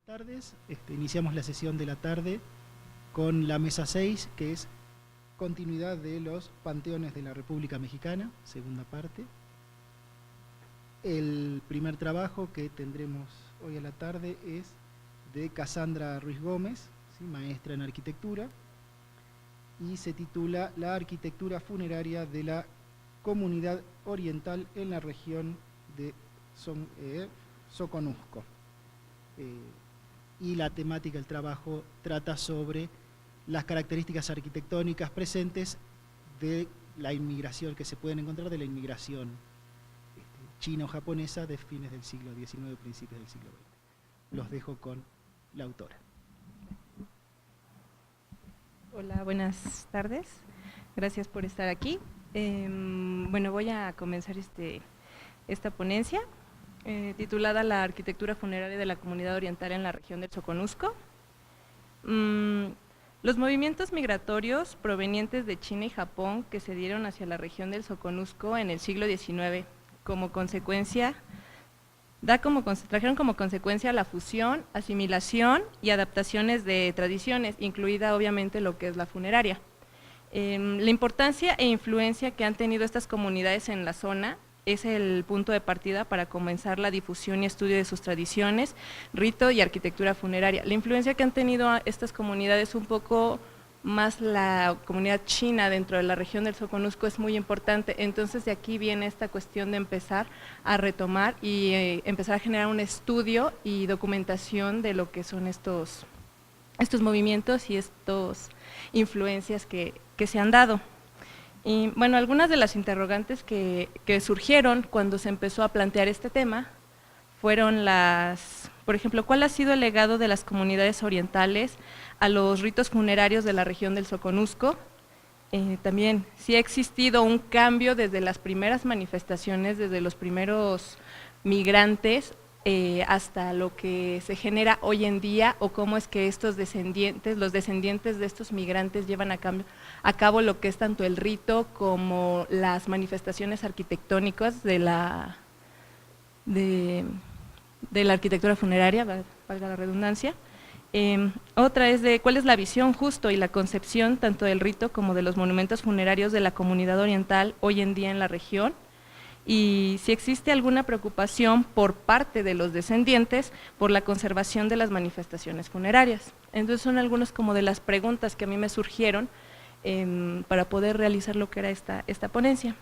Tardes, iniciamos la sesión de la tarde con la mesa 6, que es continuidad de los panteones de la República Mexicana, segunda parte. El primer trabajo que tendremos hoy a la tarde es de Casandra Ruiz Gómez, ¿sí?, maestra en arquitectura, y se titula La arquitectura funeraria de la comunidad oriental en la región de Soconusco. Y la temática del trabajo trata sobre las características arquitectónicas presentes de la inmigración, que se pueden encontrar de la inmigración chino-japonesa de fines del siglo XIX, principios del siglo XX. Los dejo con la autora. Hola, buenas tardes. Gracias por estar aquí. Bueno, voy a comenzar esta ponencia. Titulada La arquitectura funeraria de la comunidad oriental en la región del Soconusco. Los movimientos migratorios provenientes de China y Japón que se dieron hacia la región del Soconusco en el siglo XIX, trajeron como consecuencia la fusión, asimilación y adaptaciones de tradiciones, incluida obviamente lo que es la funeraria. La importancia e influencia que han tenido estas comunidades en la zona es el punto de partida para comenzar la difusión y estudio de sus tradiciones, rito y arquitectura funeraria. La influencia que han tenido estas comunidades, un poco más la comunidad china dentro de la región del Soconusco, es muy importante. Entonces de aquí viene esta cuestión de empezar a retomar y empezar a generar un estudio y documentación de lo que son estos movimientos y estas influencias que se han dado. Y bueno, algunas de las interrogantes que surgieron cuando se empezó a plantear este tema fueron por ejemplo, ¿cuál ha sido el legado de las comunidades orientales a los ritos funerarios de la región del Soconusco? También, si ha existido un cambio desde las primeras manifestaciones, desde los primeros migrantes, hasta lo que se genera hoy en día, o cómo es que los descendientes de estos migrantes llevan a cabo lo que es tanto el rito como las manifestaciones arquitectónicas de la arquitectura funeraria, valga la redundancia. Otra es de cuál es la visión justo y la concepción tanto del rito como de los monumentos funerarios de la comunidad oriental hoy en día en la región, y si existe alguna preocupación por parte de los descendientes por la conservación de las manifestaciones funerarias. Entonces son algunas como de las preguntas que a mí me surgieron para poder realizar lo que era esta ponencia.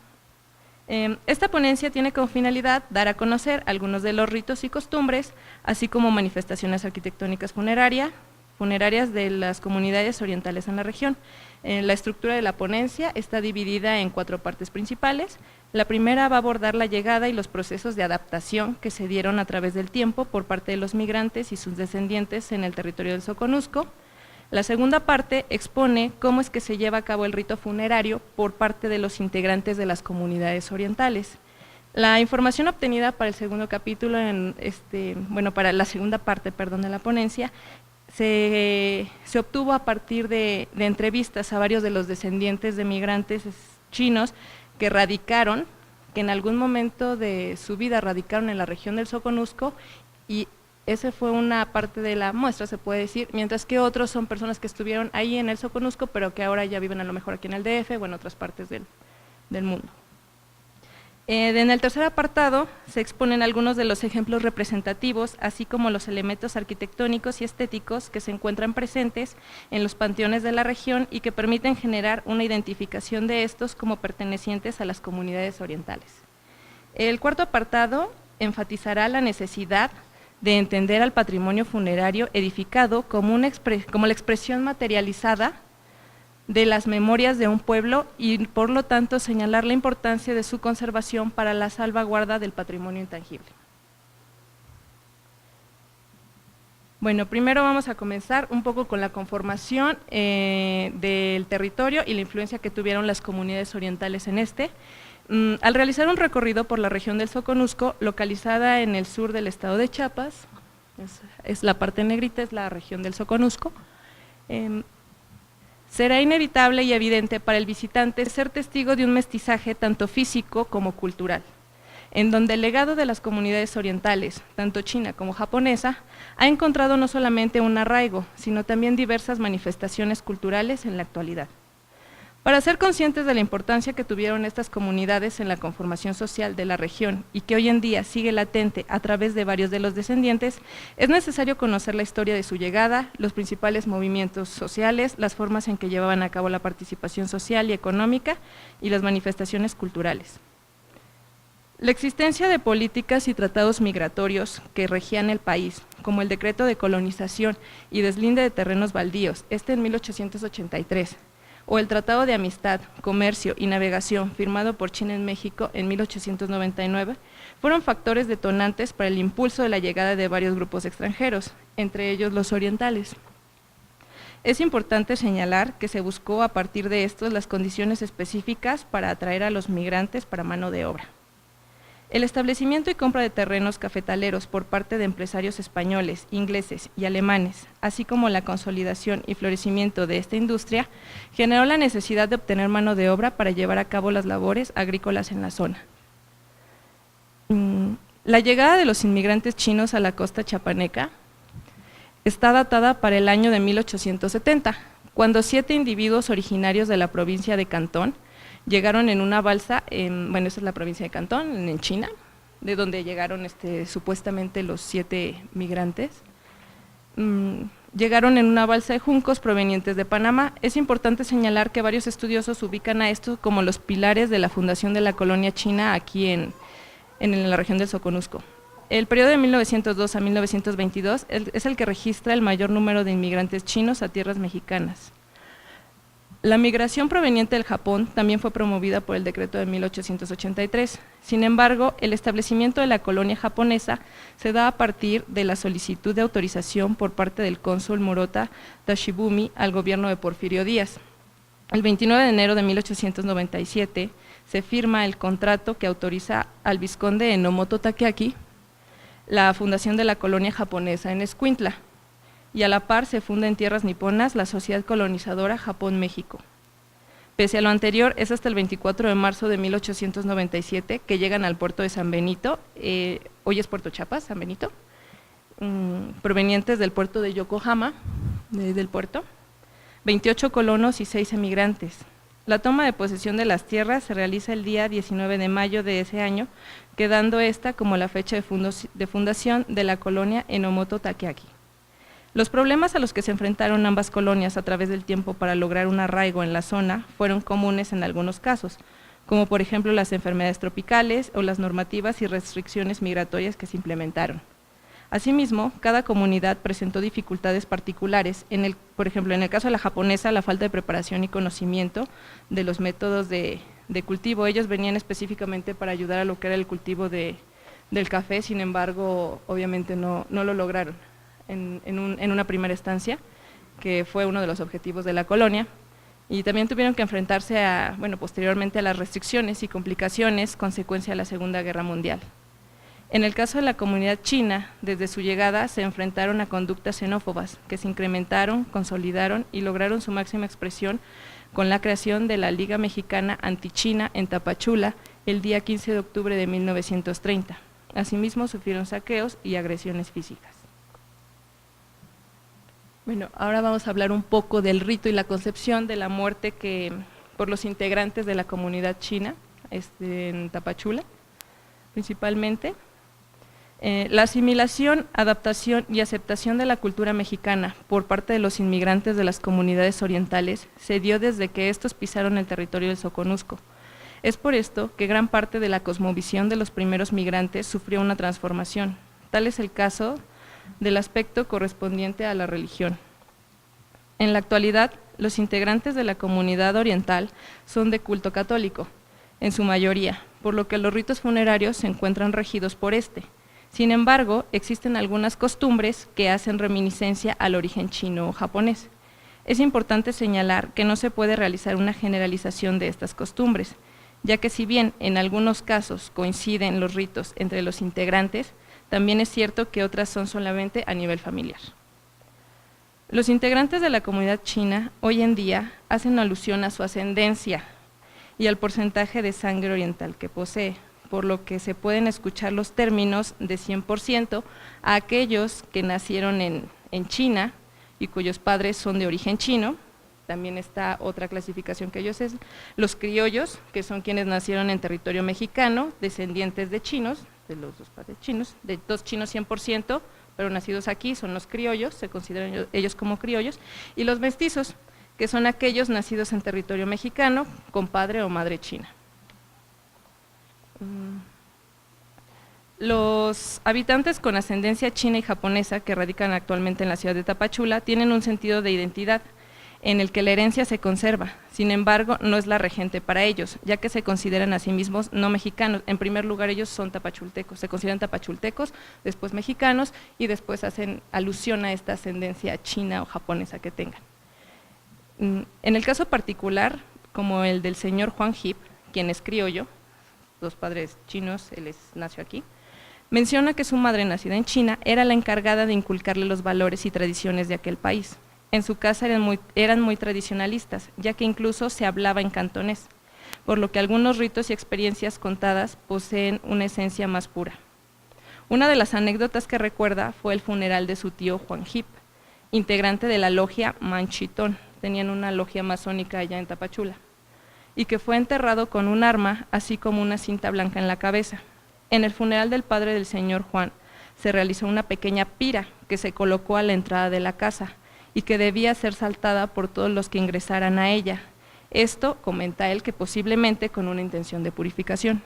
Esta ponencia tiene como finalidad dar a conocer algunos de los ritos y costumbres, así como manifestaciones arquitectónicas funerarias de las comunidades orientales en la región. La estructura de la ponencia está dividida en 4 partes principales. La primera va a abordar la llegada y los procesos de adaptación que se dieron a través del tiempo por parte de los migrantes y sus descendientes en el territorio del Soconusco. La segunda parte expone cómo es que se lleva a cabo el rito funerario por parte de los integrantes de las comunidades orientales. La información obtenida para el segundo capítulo, para la segunda parte, de la ponencia, se obtuvo a partir de entrevistas a varios de los descendientes de migrantes chinos que en algún momento de su vida radicaron en la región del Soconusco, y esa fue una parte de la muestra, se puede decir, mientras que otros son personas que estuvieron ahí en el Soconusco, pero que ahora ya viven a lo mejor aquí en el DF o en otras partes del mundo. En el tercer apartado se exponen algunos de los ejemplos representativos, así como los elementos arquitectónicos y estéticos que se encuentran presentes en los panteones de la región y que permiten generar una identificación de estos como pertenecientes a las comunidades orientales. El cuarto apartado enfatizará la necesidad de entender al patrimonio funerario edificado como la expresión materializada de las memorias de un pueblo y por lo tanto señalar la importancia de su conservación para la salvaguarda del patrimonio intangible. Bueno, primero vamos a comenzar un poco con la conformación del territorio y la influencia que tuvieron las comunidades orientales en Al realizar un recorrido por la región del Soconusco, localizada en el sur del estado de Chiapas, es la parte negrita, es la región del Soconusco, será inevitable y evidente para el visitante ser testigo de un mestizaje tanto físico como cultural. en donde el legado de las comunidades orientales, tanto china como japonesa, ha encontrado no solamente un arraigo, sino también diversas manifestaciones culturales en la actualidad. Para ser conscientes de la importancia que tuvieron estas comunidades en la conformación social de la región y que hoy en día sigue latente a través de varios de los descendientes, es necesario conocer la historia de su llegada, los principales movimientos sociales, las formas en que llevaban a cabo la participación social y económica y las manifestaciones culturales. La existencia de políticas y tratados migratorios que regían el país, como el decreto de colonización y deslinde de terrenos baldíos, en 1883, o el Tratado de Amistad, Comercio y Navegación firmado por China en México en 1899, fueron factores detonantes para el impulso de la llegada de varios grupos extranjeros, entre ellos los orientales. Es importante señalar que se buscó a partir de estos las condiciones específicas para atraer a los migrantes para mano de obra. El establecimiento y compra de terrenos cafetaleros por parte de empresarios españoles, ingleses y alemanes, así como la consolidación y florecimiento de esta industria, generó la necesidad de obtener mano de obra para llevar a cabo las labores agrícolas en la zona. La llegada de los inmigrantes chinos a la costa chiapaneca está datada para el año de 1870, cuando 7 individuos originarios de la provincia de Cantón llegaron en una balsa, esa es la provincia de Cantón, en China, de donde llegaron supuestamente los 7 migrantes. Llegaron en una balsa de juncos provenientes de Panamá. Es importante señalar que varios estudiosos ubican a estos como los pilares de la fundación de la colonia china aquí en la región del Soconusco. El periodo de 1902 a 1922 es el que registra el mayor número de inmigrantes chinos a tierras mexicanas. La migración proveniente del Japón también fue promovida por el decreto de 1883. Sin embargo, el establecimiento de la colonia japonesa se da a partir de la solicitud de autorización por parte del cónsul Murata Tashibumi al gobierno de Porfirio Díaz. El 29 de enero de 1897 se firma el contrato que autoriza al vizconde Enomoto Takeaki la fundación de la colonia japonesa en Escuintla, y a la par se funda en tierras niponas la Sociedad Colonizadora Japón-México. Pese a lo anterior, es hasta el 24 de marzo de 1897 que llegan al puerto de San Benito, hoy es Puerto Chiapas, San Benito, provenientes del puerto de Yokohama, del puerto, 28 colonos y 6 emigrantes. La toma de posesión de las tierras se realiza el día 19 de mayo de ese año, quedando esta como la fecha de fundación de la colonia Enomoto Takeaki. Los problemas a los que se enfrentaron ambas colonias a través del tiempo para lograr un arraigo en la zona fueron comunes en algunos casos, como por ejemplo las enfermedades tropicales o las normativas y restricciones migratorias que se implementaron. Asimismo, cada comunidad presentó dificultades particulares, por ejemplo, en el caso de la japonesa, la falta de preparación y conocimiento de los métodos de cultivo. Ellos venían específicamente para ayudar a lo que era el cultivo del café, sin embargo, obviamente no lo lograron en una primera estancia, que fue uno de los objetivos de la colonia, y también tuvieron que enfrentarse posteriormente a las restricciones y complicaciones consecuencia de la Segunda Guerra Mundial. En el caso de la comunidad china, desde su llegada se enfrentaron a conductas xenófobas que se incrementaron, consolidaron y lograron su máxima expresión con la creación de la Liga Mexicana Antichina en Tapachula el día 15 de octubre de 1930. Asimismo, sufrieron saqueos y agresiones físicas. Bueno, ahora vamos a hablar un poco del rito y la concepción de la muerte por los integrantes de la comunidad china en Tapachula, principalmente. La asimilación, adaptación y aceptación de la cultura mexicana por parte de los inmigrantes de las comunidades orientales se dio desde que estos pisaron el territorio del Soconusco. Es por esto que gran parte de la cosmovisión de los primeros migrantes sufrió una transformación. Tal es el caso del aspecto correspondiente a la religión. En la actualidad, los integrantes de la comunidad oriental son de culto católico, en su mayoría, por lo que los ritos funerarios se encuentran regidos por este. Sin embargo, existen algunas costumbres que hacen reminiscencia al origen chino o japonés. Es importante señalar que no se puede realizar una generalización de estas costumbres, ya que si bien en algunos casos coinciden los ritos entre los integrantes, también es cierto que otras son solamente a nivel familiar. Los integrantes de la comunidad china hoy en día hacen alusión a su ascendencia y al porcentaje de sangre oriental que posee, por lo que se pueden escuchar los términos de 100% a aquellos que nacieron en China y cuyos padres son de origen chino. También está otra clasificación que ellos es los criollos, que son quienes nacieron en territorio mexicano, descendientes de chinos, de los dos padres chinos, de dos chinos 100%, pero nacidos aquí, son los criollos, se consideran ellos como criollos, y los mestizos, que son aquellos nacidos en territorio mexicano con padre o madre china. Los habitantes con ascendencia china y japonesa que radican actualmente en la ciudad de Tapachula tienen un sentido de identidad en el que la herencia se conserva, sin embargo no es la regente para ellos, ya que se consideran a sí mismos no mexicanos. En primer lugar ellos son tapachultecos, se consideran tapachultecos, después mexicanos y después hacen alusión a esta ascendencia china o japonesa que tengan. En el caso particular, como el del señor Juan Hip, quien es criollo, dos padres chinos, él nació aquí, menciona que su madre nacida en China era la encargada de inculcarle los valores y tradiciones de aquel país. En su casa eran muy tradicionalistas, ya que incluso se hablaba en cantonés, por lo que algunos ritos y experiencias contadas poseen una esencia más pura. Una de las anécdotas que recuerda fue el funeral de su tío Juan Hip, integrante de la logia Manchitón, tenían una logia masónica allá en Tapachula, y que fue enterrado con un arma, así como una cinta blanca en la cabeza. En el funeral del padre del señor Juan se realizó una pequeña pira que se colocó a la entrada de la casa y que debía ser saltada por todos los que ingresaran a ella. Esto, comenta él, que posiblemente con una intención de purificación.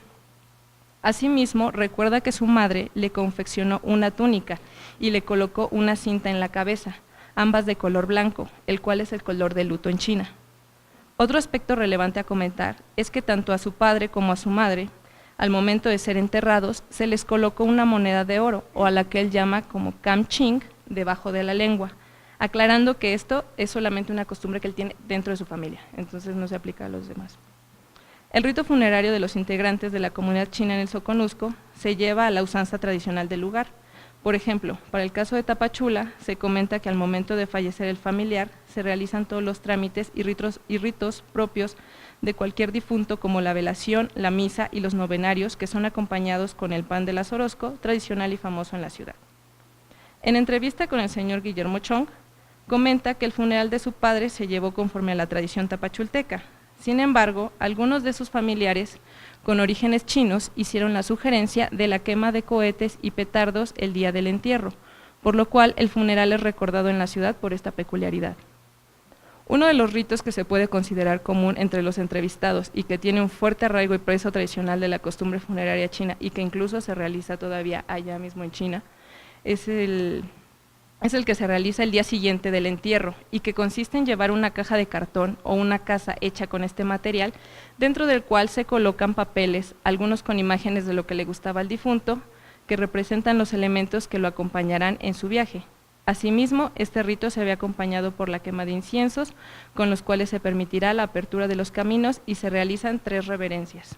Asimismo, recuerda que su madre le confeccionó una túnica y le colocó una cinta en la cabeza, ambas de color blanco, el cual es el color de luto en China. Otro aspecto relevante a comentar es que tanto a su padre como a su madre, al momento de ser enterrados, se les colocó una moneda de oro, o a la que él llama como Kam Ching, debajo de la lengua, aclarando que esto es solamente una costumbre que él tiene dentro de su familia, entonces no se aplica a los demás. El rito funerario de los integrantes de la comunidad china en el Soconusco se lleva a la usanza tradicional del lugar. Por ejemplo, para el caso de Tapachula, se comenta que al momento de fallecer el familiar, se realizan todos los trámites y ritos propios de cualquier difunto, como la velación, la misa y los novenarios, que son acompañados con el pan de la Sorosco, tradicional y famoso en la ciudad. En entrevista con el señor Guillermo Chong, comenta que el funeral de su padre se llevó conforme a la tradición tapachulteca. Sin embargo, algunos de sus familiares con orígenes chinos hicieron la sugerencia de la quema de cohetes y petardos el día del entierro, por lo cual el funeral es recordado en la ciudad por esta peculiaridad. Uno de los ritos que se puede considerar común entre los entrevistados y que tiene un fuerte arraigo y peso tradicional de la costumbre funeraria china y que incluso se realiza todavía allá mismo en China, es el que se realiza el día siguiente del entierro y que consiste en llevar una caja de cartón o una casa hecha con este material, dentro del cual se colocan papeles, algunos con imágenes de lo que le gustaba al difunto, que representan los elementos que lo acompañarán en su viaje. Asimismo, este rito se ve acompañado por la quema de inciensos, con los cuales se permitirá la apertura de los caminos y se realizan 3 reverencias.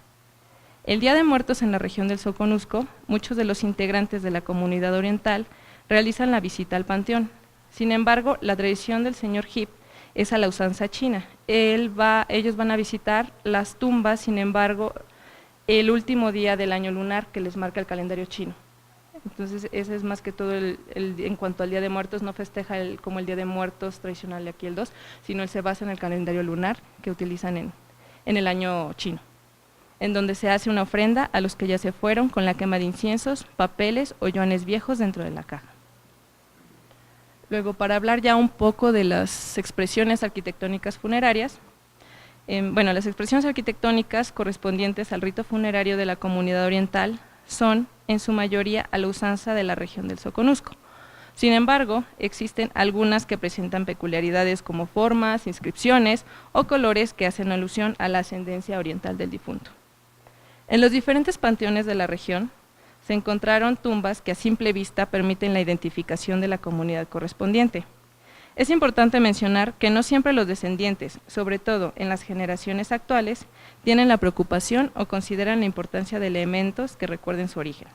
El Día de Muertos en la región del Soconusco, muchos de los integrantes de la comunidad oriental realizan la visita al panteón. Sin embargo, la tradición del señor Hip es a la usanza china. Ellos van a visitar las tumbas, sin embargo, el último día del año lunar que les marca el calendario chino. Entonces, ese es más que todo en cuanto al Día de Muertos, no festeja como el Día de Muertos tradicional de aquí el 2, sino él se basa en el calendario lunar que utilizan en el año chino, en donde se hace una ofrenda a los que ya se fueron con la quema de inciensos, papeles o yuanes viejos dentro de la caja. Luego, para hablar ya un poco de las expresiones arquitectónicas funerarias, las expresiones arquitectónicas correspondientes al rito funerario de la comunidad oriental son, en su mayoría, a la usanza de la región del Soconusco. Sin embargo, existen algunas que presentan peculiaridades como formas, inscripciones o colores que hacen alusión a la ascendencia oriental del difunto. En los diferentes panteones de la región se encontraron tumbas que a simple vista permiten la identificación de la comunidad correspondiente. Es importante mencionar que no siempre los descendientes, sobre todo en las generaciones actuales, tienen la preocupación o consideran la importancia de elementos que recuerden su origen.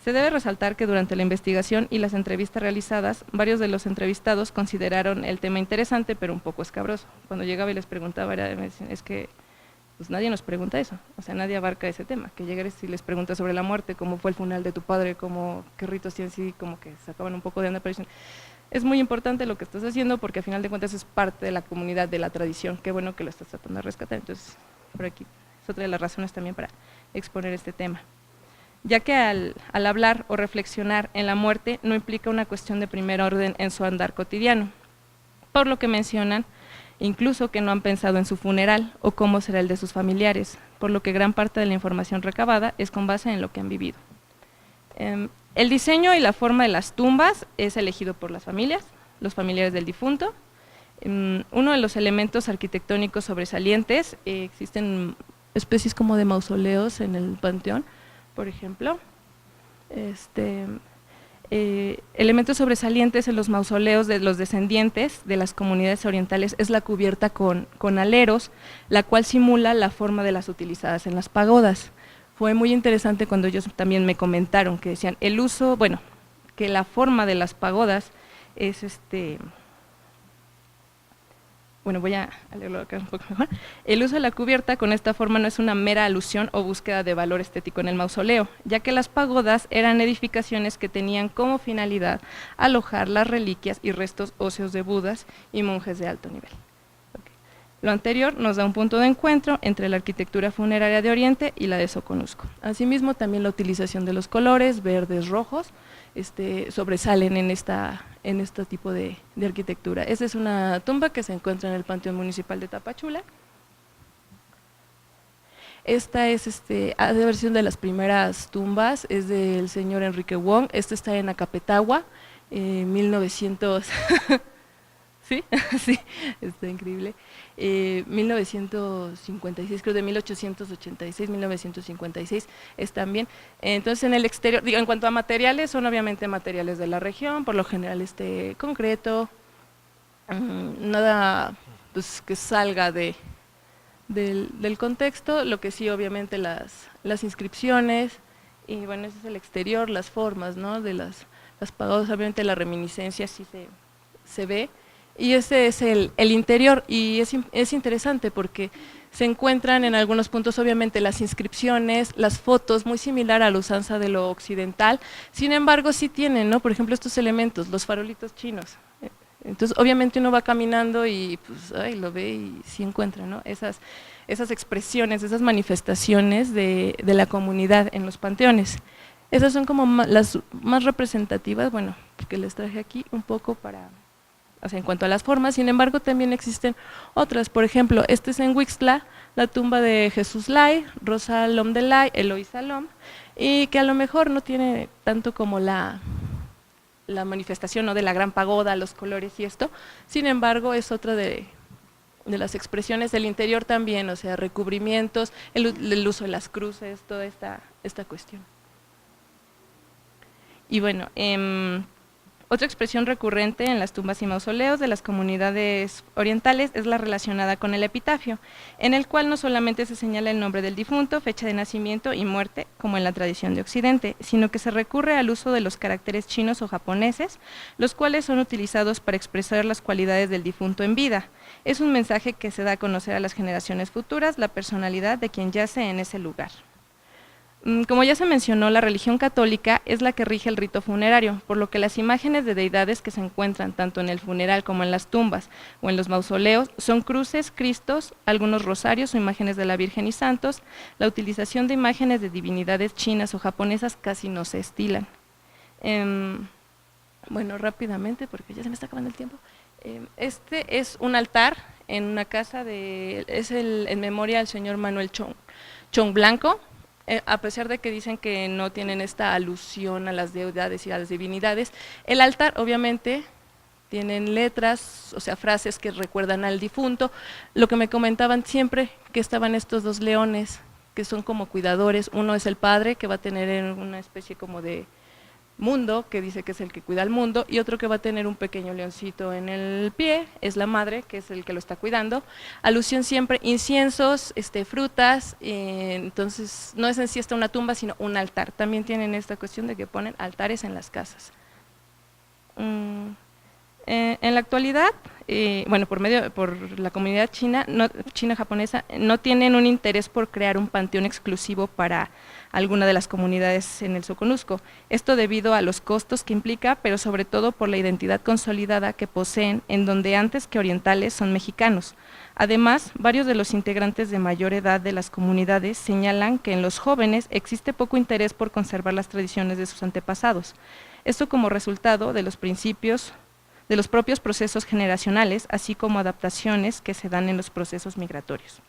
Se debe resaltar que durante la investigación y las entrevistas realizadas, varios de los entrevistados consideraron el tema interesante pero un poco escabroso. Cuando llegaba y les preguntaba, me decían, es que pues nadie nos pregunta eso, o sea, nadie abarca ese tema, que llegues y les preguntas sobre la muerte, cómo fue el funeral de tu padre, qué ritos tienen, sí, como que sacaban un poco de onda, pero dicen, es muy importante lo que estás haciendo porque al final de cuentas es parte de la comunidad, de la tradición, qué bueno que lo estás tratando de rescatar. Entonces, por aquí es otra de las razones también para exponer este tema. Ya que al hablar o reflexionar en la muerte no implica una cuestión de primer orden en su andar cotidiano, por lo que mencionan incluso que no han pensado en su funeral o cómo será el de sus familiares, por lo que gran parte de la información recabada es con base en lo que han vivido. El diseño y la forma de las tumbas es elegido por las familias, los familiares del difunto. Uno de los elementos arquitectónicos sobresalientes, existen especies como de mausoleos en el panteón, por ejemplo. Elementos sobresalientes en los mausoleos de los descendientes de las comunidades orientales es la cubierta con aleros, la cual simula la forma de las utilizadas en las pagodas. Fue muy interesante cuando ellos también me comentaron que decían el uso, bueno, que la forma de las pagodas es bueno, voy a leerlo acá un poco mejor. El uso de la cubierta con esta forma no es una mera alusión o búsqueda de valor estético en el mausoleo, ya que las pagodas eran edificaciones que tenían como finalidad alojar las reliquias y restos óseos de budas y monjes de alto nivel. Lo anterior nos da un punto de encuentro entre la arquitectura funeraria de Oriente y la de Soconusco. Asimismo, también la utilización de los colores verdes, rojos, sobresalen en este tipo de arquitectura. Esta es una tumba que se encuentra en el Panteón Municipal de Tapachula. Esta es, ha de haber sido de las primeras tumbas, es del señor Enrique Wong. Esta está en Acapetagua, 1900… ¿Sí? Sí, está increíble. 1956, creo de 1886, 1956 es también. Entonces en el exterior, digo, en cuanto a materiales, son obviamente materiales de la región, por lo general concreto, nada pues que salga del contexto, lo que sí obviamente las inscripciones, y bueno, ese es el exterior, las formas, ¿no? De las pagodas, obviamente la reminiscencia sí se ve. Y ese es el interior, y es interesante porque se encuentran en algunos puntos obviamente las inscripciones, las fotos, muy similar a la usanza de lo occidental, sin embargo sí tienen, ¿no? Por ejemplo, estos elementos, los farolitos chinos. Entonces obviamente uno va caminando y pues lo ve y sí encuentra, ¿no? Esas expresiones, esas manifestaciones de la comunidad en los panteones. Esas son como las más representativas, bueno, que les traje aquí un poco en cuanto a las formas. Sin embargo también existen otras, por ejemplo, este es en Huixtla, la tumba de Jesús Lai, Rosa Lom de Lai, Eloísa Lom, y que a lo mejor no tiene tanto como la manifestación, ¿no?, de la gran pagoda, los colores y esto, sin embargo es otra de las expresiones del interior también, o sea, recubrimientos, el uso de las cruces, toda esta cuestión. Y bueno, otra expresión recurrente en las tumbas y mausoleos de las comunidades orientales es la relacionada con el epitafio, en el cual no solamente se señala el nombre del difunto, fecha de nacimiento y muerte, como en la tradición de Occidente, sino que se recurre al uso de los caracteres chinos o japoneses, los cuales son utilizados para expresar las cualidades del difunto en vida. Es un mensaje que se da a conocer a las generaciones futuras la personalidad de quien yace en ese lugar. Como ya se mencionó, la religión católica es la que rige el rito funerario, por lo que las imágenes de deidades que se encuentran tanto en el funeral como en las tumbas o en los mausoleos son cruces, cristos, algunos rosarios o imágenes de la Virgen y santos. La utilización de imágenes de divinidades chinas o japonesas casi no se estilan. Bueno, rápidamente, porque ya se me está acabando el tiempo. Este es un altar en una casa, en memoria al señor Manuel Chong Blanco. A pesar de que dicen que no tienen esta alusión a las deidades y a las divinidades, el altar obviamente tienen letras, o sea, frases que recuerdan al difunto. Lo que me comentaban siempre, que estaban estos dos leones, que son como cuidadores. Uno es el padre, que va a tener una especie como de mundo, que dice que es el que cuida al mundo, y otro que va a tener un pequeño leoncito en el pie, es la madre, que es el que lo está cuidando. Alusión siempre, inciensos, frutas, entonces no es en sí una tumba, sino un altar. También tienen esta cuestión de que ponen altares en las casas. En la actualidad, por la comunidad china-japonesa, no tienen un interés por crear un panteón exclusivo para alguna de las comunidades en el Soconusco. Esto debido a los costos que implica, pero sobre todo por la identidad consolidada que poseen, en donde antes que orientales son mexicanos. Además, varios de los integrantes de mayor edad de las comunidades señalan que en los jóvenes existe poco interés por conservar las tradiciones de sus antepasados. Esto como resultado de los propios procesos generacionales, así como adaptaciones que se dan en los procesos migratorios.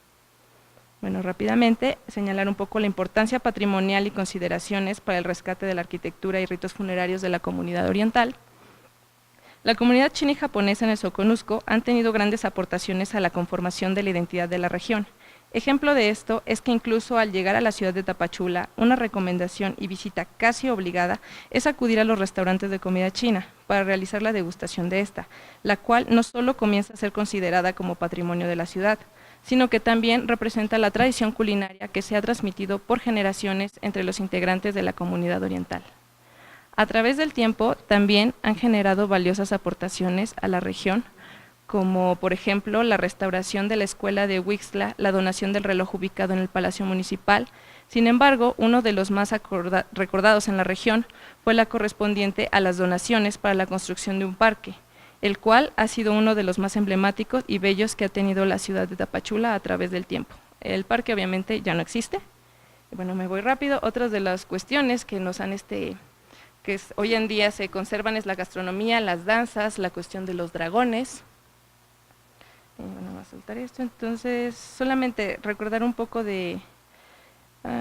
Bueno, rápidamente señalar un poco la importancia patrimonial y consideraciones para el rescate de la arquitectura y ritos funerarios de la comunidad oriental. La comunidad china y japonesa en el Soconusco han tenido grandes aportaciones a la conformación de la identidad de la región. Ejemplo de esto es que incluso al llegar a la ciudad de Tapachula, una recomendación y visita casi obligada es acudir a los restaurantes de comida china para realizar la degustación de esta, la cual no solo comienza a ser considerada como patrimonio de la ciudad, sino que también representa la tradición culinaria que se ha transmitido por generaciones entre los integrantes de la comunidad oriental. A través del tiempo también han generado valiosas aportaciones a la región, como por ejemplo la restauración de la escuela de Huixtla, la donación del reloj ubicado en el Palacio Municipal. Sin embargo, uno de los más recordados en la región fue la correspondiente a las donaciones para la construcción de un parque, el cual ha sido uno de los más emblemáticos y bellos que ha tenido la ciudad de Tapachula a través del tiempo. El parque obviamente ya no existe. Bueno, me voy rápido. Otras de las cuestiones que nos han hoy en día se conservan es la gastronomía, las danzas, la cuestión de los dragones. Bueno, voy a soltar esto. Entonces, solamente recordar un poco de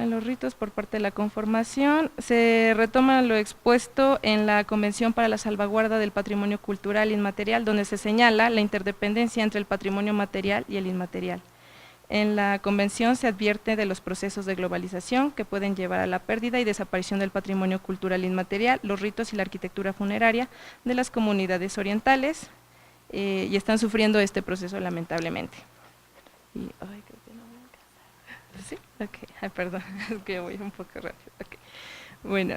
los ritos por parte de la conformación. Se retoma lo expuesto en la Convención para la Salvaguarda del Patrimonio Cultural Inmaterial, donde se señala la interdependencia entre el patrimonio material y el inmaterial. En la Convención se advierte de los procesos de globalización que pueden llevar a la pérdida y desaparición del patrimonio cultural inmaterial, los ritos y la arquitectura funeraria de las comunidades orientales, y están sufriendo este proceso lamentablemente. Creo que no me alcanza. ¿Sí? Ok, perdón, es que voy un poco rápido. Okay. Bueno,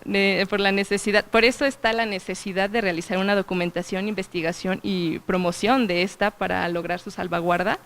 por eso está la necesidad de realizar una documentación, investigación y promoción de esta para lograr su salvaguarda.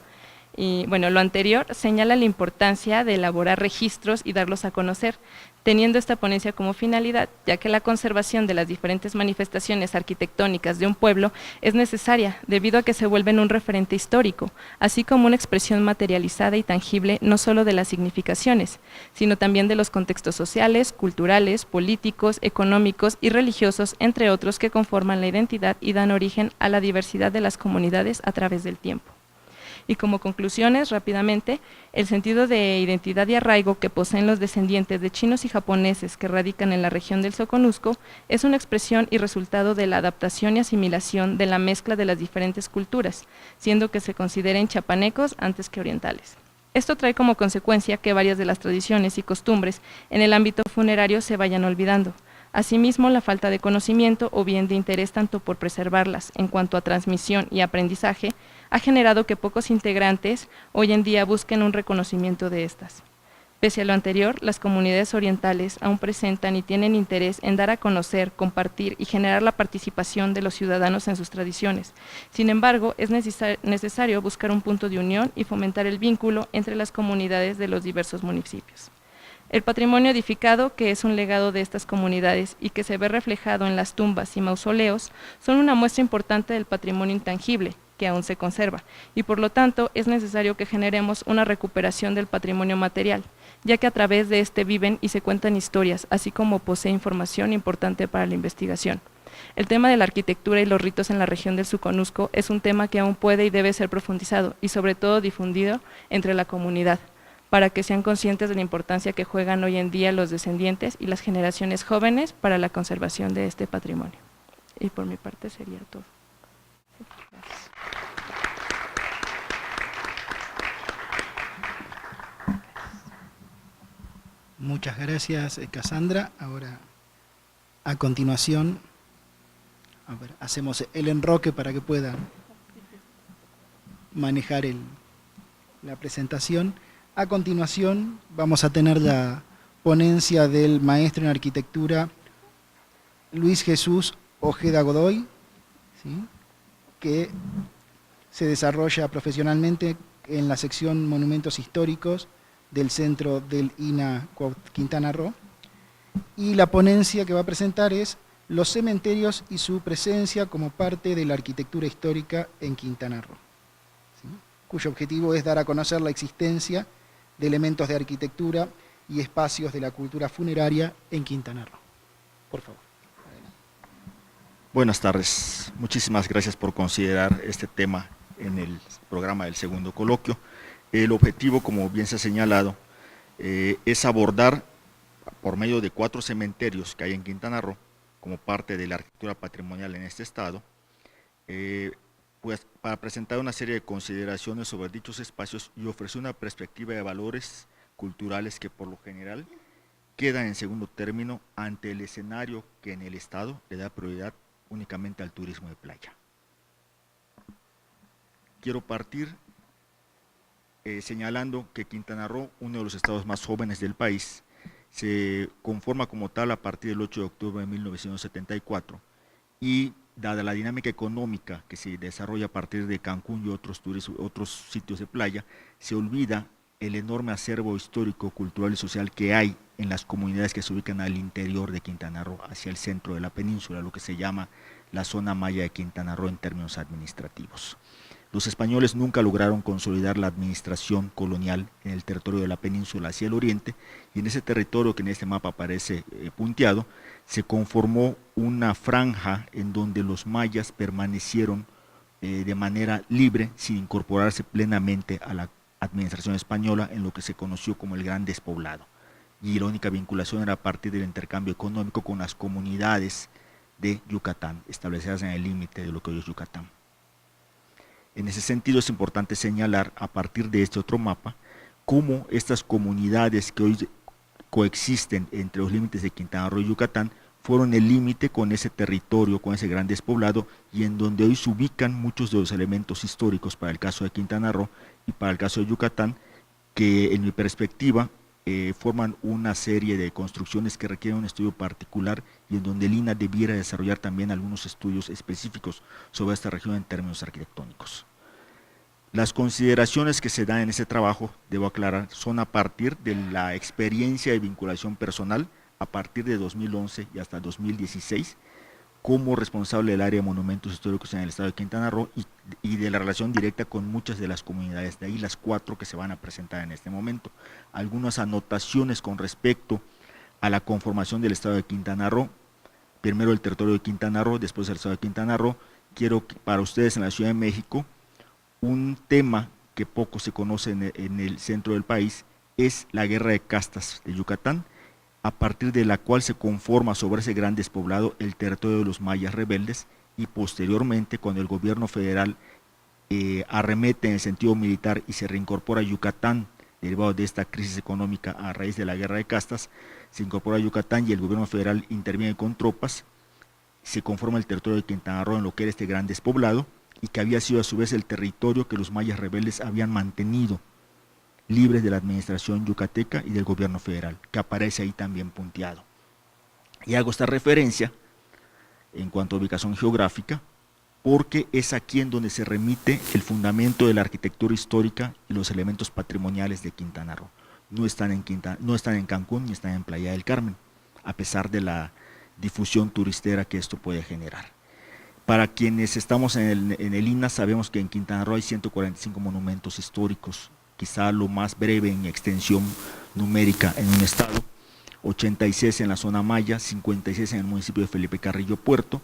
Y bueno, lo anterior señala la importancia de elaborar registros y darlos a conocer, teniendo esta ponencia como finalidad, ya que la conservación de las diferentes manifestaciones arquitectónicas de un pueblo es necesaria, debido a que se vuelven un referente histórico, así como una expresión materializada y tangible no solo de las significaciones, sino también de los contextos sociales, culturales, políticos, económicos y religiosos, entre otros, que conforman la identidad y dan origen a la diversidad de las comunidades a través del tiempo. Y como conclusiones, rápidamente, el sentido de identidad y arraigo que poseen los descendientes de chinos y japoneses que radican en la región del Soconusco es una expresión y resultado de la adaptación y asimilación de la mezcla de las diferentes culturas, siendo que se consideren chiapanecos antes que orientales. Esto trae como consecuencia que varias de las tradiciones y costumbres en el ámbito funerario se vayan olvidando. Asimismo, la falta de conocimiento o bien de interés tanto por preservarlas en cuanto a transmisión y aprendizaje ha generado que pocos integrantes hoy en día busquen un reconocimiento de estas. Pese a lo anterior, las comunidades orientales aún presentan y tienen interés en dar a conocer, compartir y generar la participación de los ciudadanos en sus tradiciones. Sin embargo, es necesario buscar un punto de unión y fomentar el vínculo entre las comunidades de los diversos municipios. El patrimonio edificado, que es un legado de estas comunidades y que se ve reflejado en las tumbas y mausoleos, son una muestra importante del patrimonio intangible, que aún se conserva, y por lo tanto es necesario que generemos una recuperación del patrimonio material, ya que a través de este viven y se cuentan historias, así como posee información importante para la investigación. El tema de la arquitectura y los ritos en la región del Soconusco es un tema que aún puede y debe ser profundizado y sobre todo difundido entre la comunidad, para que sean conscientes de la importancia que juegan hoy en día los descendientes y las generaciones jóvenes para la conservación de este patrimonio. Y por mi parte sería todo. Gracias. Muchas gracias, Cassandra. Ahora, a continuación, hacemos el enroque para que puedan manejar la presentación. A continuación, vamos a tener la ponencia del maestro en arquitectura Luis Jesús Ojeda Godoy, ¿sí?, que se desarrolla profesionalmente en la sección Monumentos Históricos del Centro del INA Quintana Roo. Y la ponencia que va a presentar es Los cementerios y su presencia como parte de la arquitectura histórica en Quintana Roo, ¿sí? Cuyo objetivo es dar a conocer la existencia de elementos de arquitectura y espacios de la cultura funeraria en Quintana Roo. Por favor. Buenas tardes. Muchísimas gracias por considerar este tema en el programa del segundo coloquio. El objetivo, como bien se ha señalado, es abordar por medio de 4 cementerios que hay en Quintana Roo, como parte de la arquitectura patrimonial en este estado, pues para presentar una serie de consideraciones sobre dichos espacios y ofrecer una perspectiva de valores culturales que por lo general quedan en segundo término ante el escenario que en el estado le da prioridad únicamente al turismo de playa. Quiero partir señalando que Quintana Roo, uno de los estados más jóvenes del país, se conforma como tal a partir del 8 de octubre de 1974 y dada la dinámica económica que se desarrolla a partir de Cancún y otros sitios de playa, se olvida el enorme acervo histórico, cultural y social que hay en las comunidades que se ubican al interior de Quintana Roo, hacia el centro de la península, lo que se llama la zona maya de Quintana Roo en términos administrativos. Los españoles nunca lograron consolidar la administración colonial en el territorio de la península hacia el oriente, y en ese territorio que en este mapa aparece punteado, se conformó una franja en donde los mayas permanecieron de manera libre, sin incorporarse plenamente a la administración española en lo que se conoció como el Gran Despoblado. Y la única vinculación era a partir del intercambio económico con las comunidades de Yucatán, establecidas en el límite de lo que hoy es Yucatán. En ese sentido es importante señalar, a partir de este otro mapa, cómo estas comunidades que hoy coexisten entre los límites de Quintana Roo y Yucatán fueron el límite con ese territorio, con ese gran despoblado, y en donde hoy se ubican muchos de los elementos históricos para el caso de Quintana Roo y para el caso de Yucatán, que en mi perspectiva forman una serie de construcciones que requieren un estudio particular y en donde el INA debiera desarrollar también algunos estudios específicos sobre esta región en términos arquitectónicos. Las consideraciones que se dan en ese trabajo, debo aclarar, son a partir de la experiencia de vinculación personal a partir de 2011 y hasta 2016 como responsable del área de monumentos históricos en el estado de Quintana Roo y de la relación directa con muchas de las comunidades, de ahí las 4 que se van a presentar en este momento. Algunas anotaciones con respecto a la conformación del estado de Quintana Roo, primero el territorio de Quintana Roo, después el estado de Quintana Roo. Quiero que para ustedes en la Ciudad de México, un tema que poco se conoce en el centro del país es la guerra de castas de Yucatán, a partir de la cual se conforma sobre ese gran despoblado el territorio de los mayas rebeldes, y posteriormente cuando el gobierno federal arremete en el sentido militar y se reincorpora a Yucatán, derivado de esta crisis económica a raíz de la guerra de castas, se incorpora a Yucatán y el gobierno federal interviene con tropas, se conforma el territorio de Quintana Roo en lo que era este gran despoblado, y que había sido a su vez el territorio que los mayas rebeldes habían mantenido libres de la administración yucateca y del gobierno federal, que aparece ahí también punteado. Y hago esta referencia en cuanto a ubicación geográfica, porque es aquí en donde se remite el fundamento de la arquitectura histórica y los elementos patrimoniales de Quintana Roo. No están en Cancún ni están en Playa del Carmen, a pesar de la difusión turistera que esto puede generar. Para quienes estamos en el INA, sabemos que en Quintana Roo hay 145 monumentos históricos, quizá lo más breve en extensión numérica en un estado, 86 en la zona maya, 56 en el municipio de Felipe Carrillo Puerto,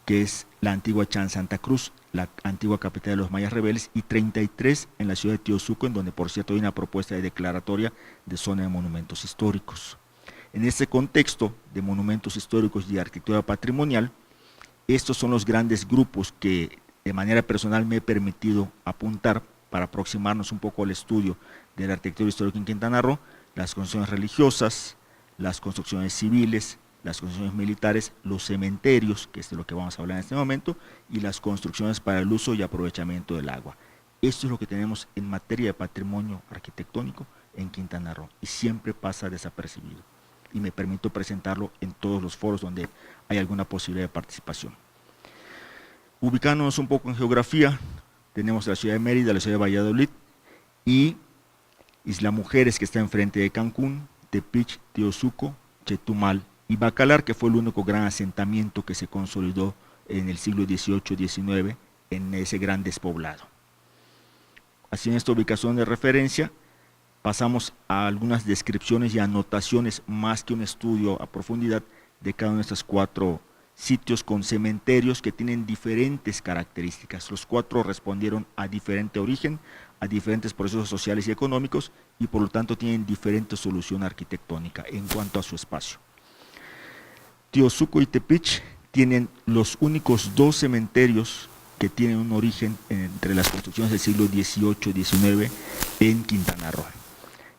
que es la antigua Chan Santa Cruz, la antigua capital de los mayas rebeldes, y 33 en la ciudad de Teosuco, en donde por cierto hay una propuesta de declaratoria de zona de monumentos históricos. En este contexto de monumentos históricos y de arquitectura patrimonial, estos son los grandes grupos que de manera personal me he permitido apuntar para aproximarnos un poco al estudio de la arquitectura histórica en Quintana Roo: las construcciones religiosas, las construcciones civiles, las construcciones militares, los cementerios, que es de lo que vamos a hablar en este momento, y las construcciones para el uso y aprovechamiento del agua. Esto es lo que tenemos en materia de patrimonio arquitectónico en Quintana Roo, y siempre pasa desapercibido, y me permito presentarlo en todos los foros donde hay alguna posibilidad de participación. Ubicándonos un poco en geografía, tenemos la ciudad de Mérida, la ciudad de Valladolid y Isla Mujeres, que está enfrente de Cancún, Tepic, Teosuco, Chetumal y Bacalar, que fue el único gran asentamiento que se consolidó en el siglo XVIII-XIX en ese gran despoblado. Así, en esta ubicación de referencia pasamos a algunas descripciones y anotaciones más que un estudio a profundidad de cada uno de estos 4 sitios con cementerios que tienen diferentes características. Los 4 respondieron a diferente origen, a diferentes procesos sociales y económicos y por lo tanto tienen diferente solución arquitectónica en cuanto a su espacio. Teosuco y Tepic tienen los únicos 2 cementerios que tienen un origen entre las construcciones del siglo XVIII-XIX en Quintana Roo.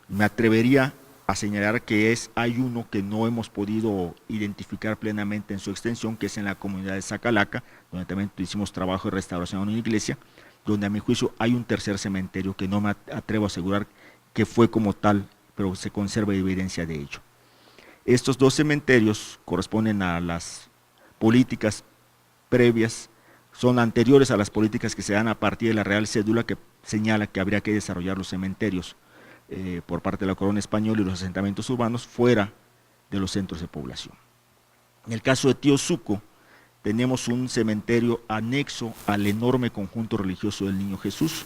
Me atrevería a señalar que hay uno que no hemos podido identificar plenamente en su extensión, que es en la comunidad de Zacalaca, donde también hicimos trabajo de restauración en una iglesia, donde a mi juicio hay un tercer cementerio que no me atrevo a asegurar que fue como tal, pero se conserva evidencia de ello. Estos 2 cementerios corresponden a las políticas previas, son anteriores a las políticas que se dan a partir de la Real Cédula que señala que habría que desarrollar los cementerios por parte de la corona española y los asentamientos urbanos fuera de los centros de población. En el caso de Teosuco, tenemos un cementerio anexo al enorme conjunto religioso del Niño Jesús.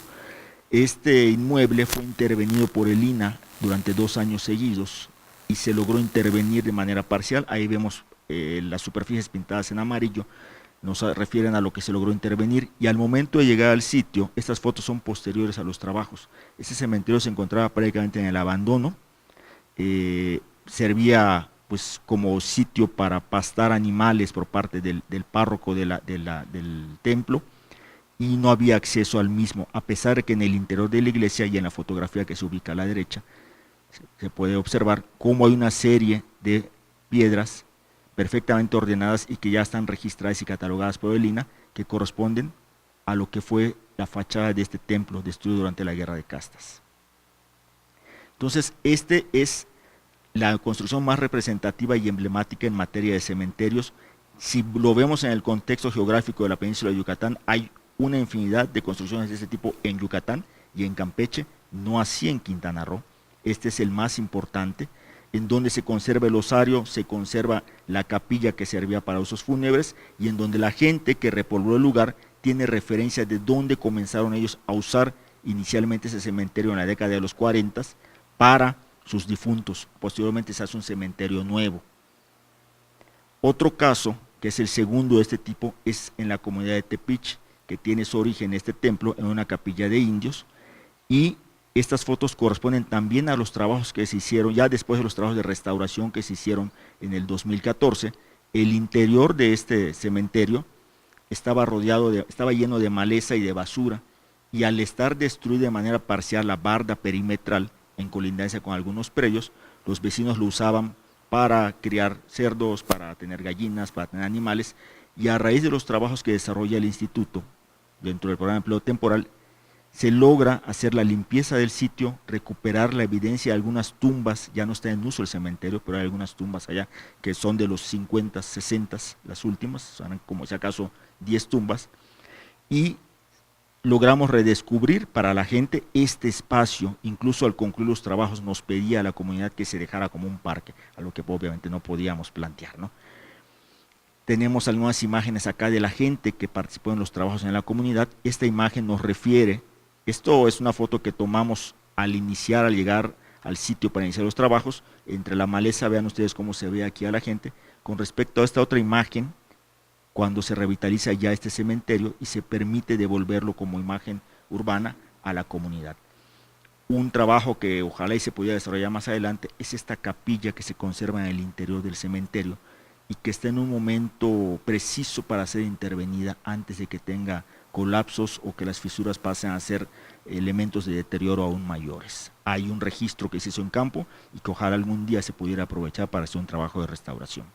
Este inmueble fue intervenido por el INAH durante 2 años seguidos y se logró intervenir de manera parcial. Ahí vemos las superficies pintadas en amarillo, nos refieren a lo que se logró intervenir, y al momento de llegar al sitio, estas fotos son posteriores a los trabajos. Este cementerio se encontraba prácticamente en el abandono, servía pues como sitio para pastar animales por parte del párroco del templo, y no había acceso al mismo, a pesar de que en el interior de la iglesia y en la fotografía que se ubica a la derecha, se puede observar cómo hay una serie de piedras perfectamente ordenadas y que ya están registradas y catalogadas por el INAH, que corresponden a lo que fue la fachada de este templo destruido durante la Guerra de Castas. Entonces, este es la construcción más representativa y emblemática en materia de cementerios. Si lo vemos en el contexto geográfico de la península de Yucatán, hay una infinidad de construcciones de este tipo en Yucatán y en Campeche, no así en Quintana Roo. Este es el más importante, en donde se conserva el osario, se conserva la capilla que servía para usos fúnebres y en donde la gente que repobló el lugar tiene referencia de dónde comenzaron ellos a usar inicialmente ese cementerio en la década de los 40 para sus difuntos. Posteriormente se hace un cementerio nuevo. Otro caso, que es el segundo de este tipo, es en la comunidad de Tepic, que tiene su origen este templo en una capilla de indios, y estas fotos corresponden también a los trabajos que se hicieron, ya después de los trabajos de restauración que se hicieron en el 2014. El interior de este cementerio estaba lleno de maleza y de basura, y al estar destruida de manera parcial la barda perimetral en colindancia con algunos predios, los vecinos lo usaban para criar cerdos, para tener gallinas, para tener animales, y a raíz de los trabajos que desarrolla el instituto dentro del programa de empleo temporal, se logra hacer la limpieza del sitio, recuperar la evidencia de algunas tumbas. Ya no está en uso el cementerio, pero hay algunas tumbas allá que son de los 50, 60, las últimas, son como si acaso 10 tumbas, y logramos redescubrir para la gente este espacio. Incluso al concluir los trabajos nos pedía a la comunidad que se dejara como un parque, algo que obviamente no podíamos plantear, ¿no? Tenemos algunas imágenes acá de la gente que participó en los trabajos en la comunidad. Esta imagen nos refiere, esto es una foto que tomamos al llegar al sitio para iniciar los trabajos. Entre la maleza, vean ustedes cómo se ve aquí a la gente. Con respecto a esta otra imagen, cuando se revitaliza ya este cementerio y se permite devolverlo como imagen urbana a la comunidad. Un trabajo que ojalá y se pudiera desarrollar más adelante es esta capilla que se conserva en el interior del cementerio y que está en un momento preciso para ser intervenida antes de que tenga colapsos o que las fisuras pasen a ser elementos de deterioro aún mayores. Hay un registro que se hizo en campo y que ojalá algún día se pudiera aprovechar para hacer un trabajo de restauración.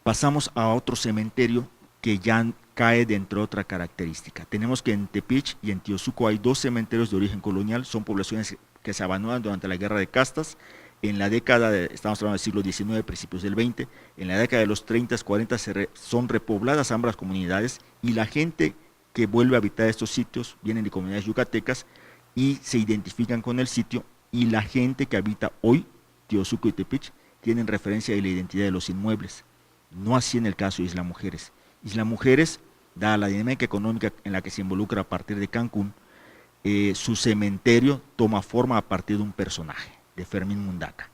Pasamos a otro cementerio que ya cae dentro de otra característica. Tenemos que en Tepic y en Teosuco hay 2 cementerios de origen colonial, son poblaciones que se abandonan durante la Guerra de Castas. En la década, estamos hablando del siglo XIX, principios del XX, en la década de los 30, 40 son repobladas ambas comunidades y la gente que vuelve a habitar estos sitios, vienen de comunidades yucatecas y se identifican con el sitio, y la gente que habita hoy Teosuco y Tepic tienen referencia de la identidad de los inmuebles. No así en el caso de Isla Mujeres. Isla Mujeres, dada la dinámica económica en la que se involucra a partir de Cancún, su cementerio toma forma a partir de un personaje, de Fermín Mundaca.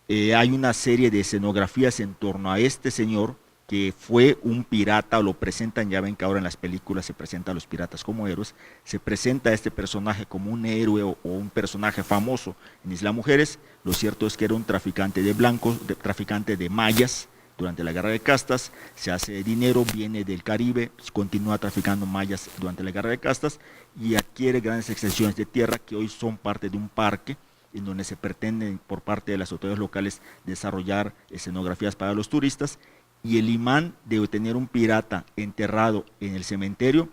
Hay una serie de escenografías en torno a este señor que fue un pirata, o lo presentan, ya ven que ahora en las películas se presentan a los piratas como héroes, se presenta a este personaje como un héroe o un personaje famoso en Isla Mujeres. Lo cierto es que era un traficante de blancos, traficante de mayas durante la Guerra de Castas, se hace dinero, viene del Caribe, continúa traficando mayas durante la Guerra de Castas y adquiere grandes extensiones de tierra que hoy son parte de un parque en donde se pretende por parte de las autoridades locales desarrollar escenografías para los turistas. Y el imán de tener un pirata enterrado en el cementerio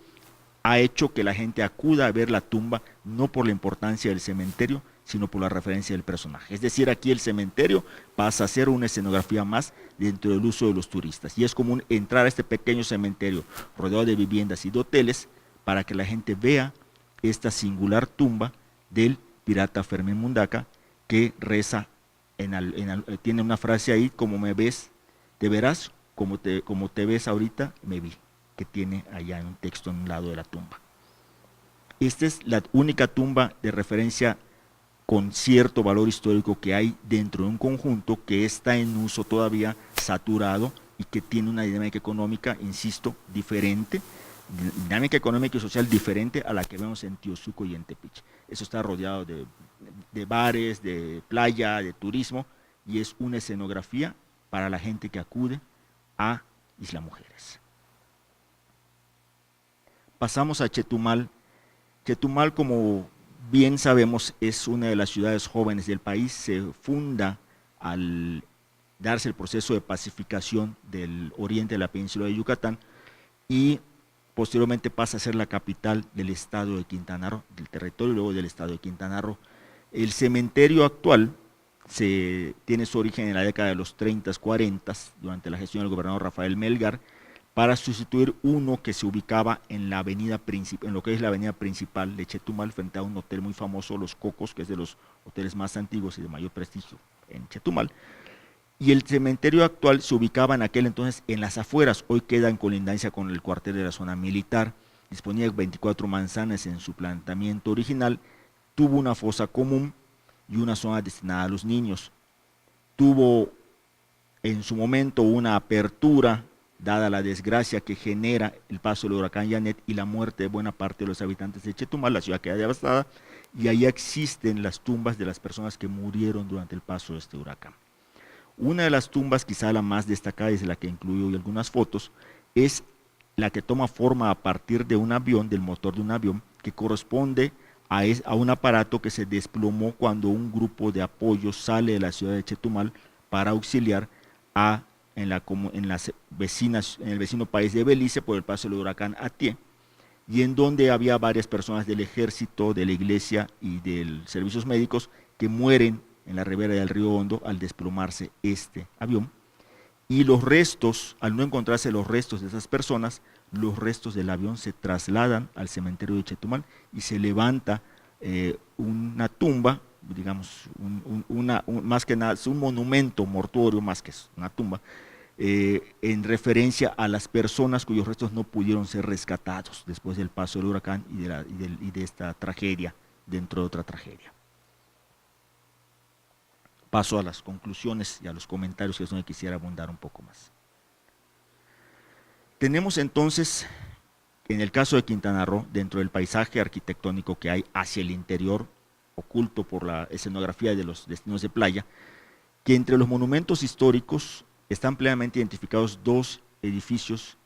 ha hecho que la gente acuda a ver la tumba, no por la importancia del cementerio, sino por la referencia del personaje. Es decir, aquí el cementerio pasa a ser una escenografía más dentro del uso de los turistas. Y es común entrar a este pequeño cementerio rodeado de viviendas y de hoteles para que la gente vea esta singular tumba del pirata Fermín Mundaca, que reza, tiene una frase ahí: como me ves, te verás, como te ves ahorita, me vi, que tiene allá en un texto en un lado de la tumba. Esta es la única tumba de referencia con cierto valor histórico que hay dentro de un conjunto que está en uso todavía, saturado, y que tiene una dinámica económica, insisto, diferente, dinámica económica y social diferente a la que vemos en Teosuco y en Tepic. Eso está rodeado de bares, de playa, de turismo, y es una escenografía para la gente que acude a Isla Mujeres. Pasamos a Chetumal. Chetumal, como bien sabemos, es una de las ciudades jóvenes del país. Se funda al darse el proceso de pacificación del oriente de la península de Yucatán y posteriormente pasa a ser la capital del estado de Quintana Roo, del territorio luego del estado de Quintana Roo. El cementerio actual tiene su origen en la década de los 30, 40, durante la gestión del gobernador Rafael Melgar, para sustituir uno que se ubicaba en la avenida en lo que es la avenida principal de Chetumal, frente a un hotel muy famoso, Los Cocos, que es de los hoteles más antiguos y de mayor prestigio en Chetumal. Y el cementerio actual se ubicaba en aquel entonces en las afueras, hoy queda en colindancia con el cuartel de la zona militar, disponía de 24 manzanas en su planteamiento original, tuvo una fosa común y una zona destinada a los niños. Tuvo en su momento una apertura, dada la desgracia que genera el paso del huracán Janet y la muerte de buena parte de los habitantes de Chetumal. La ciudad queda devastada y ahí existen las tumbas de las personas que murieron durante el paso de este huracán. Una de las tumbas, quizá la más destacada y de la que incluyo algunas fotos, es la que toma forma a partir de un avión, del motor de un avión, que corresponde a un aparato que se desplomó cuando un grupo de apoyo sale de la ciudad de Chetumal para auxiliar en el vecino país de Belice por el paso del huracán Atié, y en donde había varias personas del ejército, de la iglesia y de servicios médicos que mueren en la ribera del río Hondo al desplomarse este avión. Y los restos, al no encontrarse los restos de esas personas, los restos del avión se trasladan al cementerio de Chetumal y se levanta una tumba, digamos, más que nada, es un monumento mortuorio más que una tumba, en referencia a las personas cuyos restos no pudieron ser rescatados después del paso del huracán y de esta tragedia, dentro de otra tragedia. Paso a las conclusiones y a los comentarios, que es donde quisiera abundar un poco más. Tenemos entonces, en el caso de Quintana Roo, dentro del paisaje arquitectónico que hay hacia el interior, oculto por la escenografía de los destinos de playa, que entre los monumentos históricos están plenamente identificados dos edificios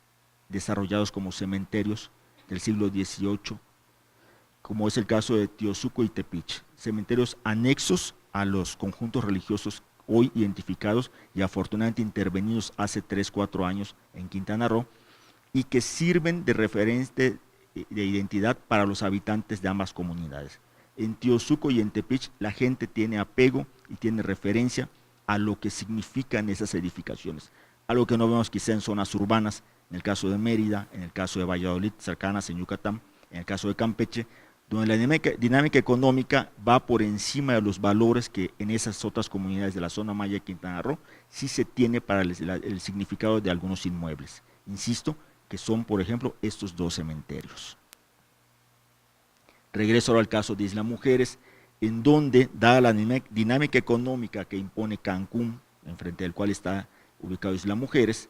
desarrollados como cementerios del siglo XVIII, como es el caso de Teosuco y Tepic, cementerios anexos a los conjuntos religiosos hoy identificados y afortunadamente intervenidos hace 3-4 años en Quintana Roo, y que sirven de referencia de identidad para los habitantes de ambas comunidades. En Teosuco y en Tepic la gente tiene apego y tiene referencia a lo que significan esas edificaciones, algo que no vemos quizá en zonas urbanas en el caso de Mérida, en el caso de Valladolid, cercanas en Yucatán, en el caso de Campeche, donde la dinámica económica va por encima de los valores que en esas otras comunidades de la zona maya de Quintana Roo sí se tiene para el significado de algunos inmuebles. Insisto, que son, por ejemplo, estos dos cementerios. Regreso ahora al caso de Isla Mujeres, en donde, dada la dinámica económica que impone Cancún, enfrente del cual está ubicado Isla Mujeres,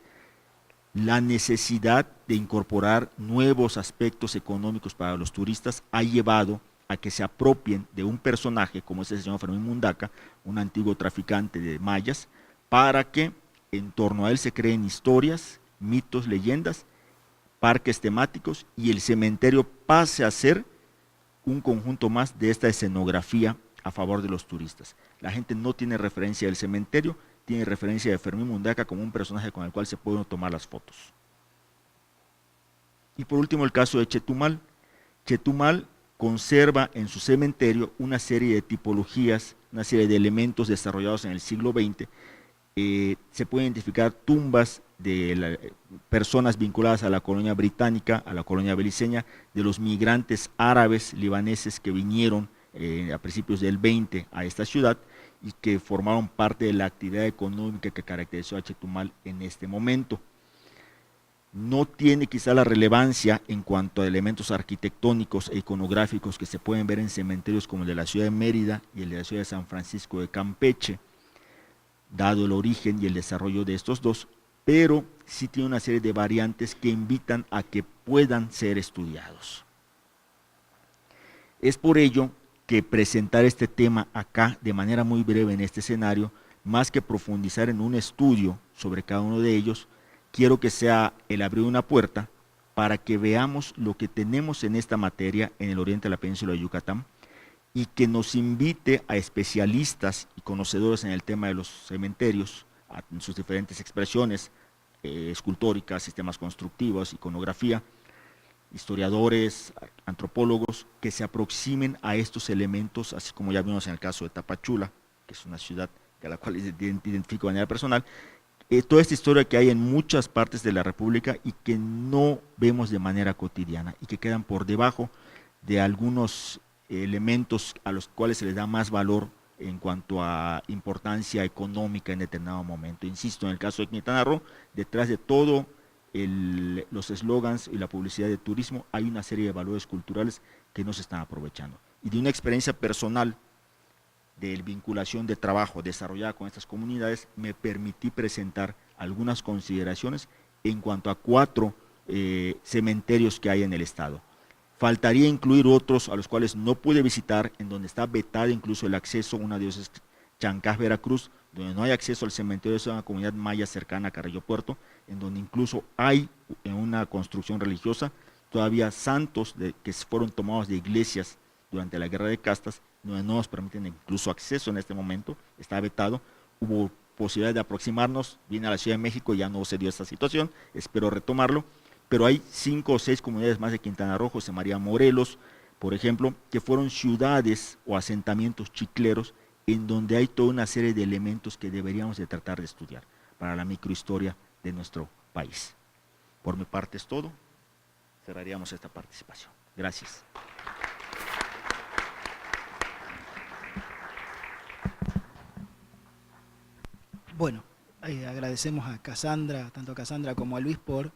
la necesidad de incorporar nuevos aspectos económicos para los turistas ha llevado a que se apropien de un personaje como es el señor Fermín Mundaca, un antiguo traficante de mayas, para que en torno a él se creen historias, mitos, leyendas, parques temáticos y el cementerio pase a ser un conjunto más de esta escenografía a favor de los turistas. La gente no tiene referencia del cementerio, tiene referencia de Fermín Mundaca como un personaje con el cual se pueden tomar las fotos. Y por último el caso de Chetumal. Chetumal conserva en su cementerio una serie de tipologías, una serie de elementos desarrollados en el siglo XX. Se pueden identificar tumbas de personas vinculadas a la colonia británica, a la colonia beliceña, de los migrantes árabes libaneses que vinieron a principios del 20 a esta ciudad y que formaron parte de la actividad económica que caracterizó a Chetumal en este momento. No tiene quizá la relevancia en cuanto a elementos arquitectónicos e iconográficos que se pueden ver en cementerios como el de la ciudad de Mérida y el de la ciudad de San Francisco de Campeche, dado el origen y el desarrollo de estos dos, pero sí tiene una serie de variantes que invitan a que puedan ser estudiados. Es por ello que presentar este tema acá de manera muy breve en este escenario, más que profundizar en un estudio sobre cada uno de ellos, quiero que sea el abrir una puerta para que veamos lo que tenemos en esta materia en el oriente de la península de Yucatán y que nos invite a especialistas y conocedores en el tema de los cementerios, en sus diferentes expresiones, escultóricas, sistemas constructivos, iconografía, historiadores, antropólogos, que se aproximen a estos elementos, así como ya vimos en el caso de Tapachula, que es una ciudad a la cual identifico de manera personal, toda esta historia que hay en muchas partes de la República y que no vemos de manera cotidiana y que quedan por debajo de algunos elementos a los cuales se les da más valor en cuanto a importancia económica en determinado momento. Insisto, en el caso de Quintana Roo, detrás de todo los eslogans y la publicidad de turismo hay una serie de valores culturales que no se están aprovechando. Y de una experiencia personal de vinculación de trabajo desarrollada con estas comunidades, me permití presentar algunas consideraciones en cuanto a 4 cementerios que hay en el estado. Faltaría incluir otros a los cuales no pude visitar, en donde está vetado incluso el acceso, una de ellas es Chancaj, Veracruz, donde no hay acceso al cementerio, es una comunidad maya cercana a Carrillo Puerto, en donde incluso hay en una construcción religiosa todavía santos que fueron tomados de iglesias durante la guerra de castas, donde no nos permiten incluso acceso en este momento, está vetado. Hubo posibilidad de aproximarnos, viene a la Ciudad de México, ya no se dio esta situación, espero retomarlo, pero hay 5 o 6 comunidades más de Quintana Roo, José María Morelos, por ejemplo, que fueron ciudades o asentamientos chicleros en donde hay toda una serie de elementos que deberíamos de tratar de estudiar para la microhistoria de nuestro país. Por mi parte es todo, cerraríamos esta participación. Gracias. Bueno, agradecemos a Cassandra, tanto a Cassandra como a Luis, por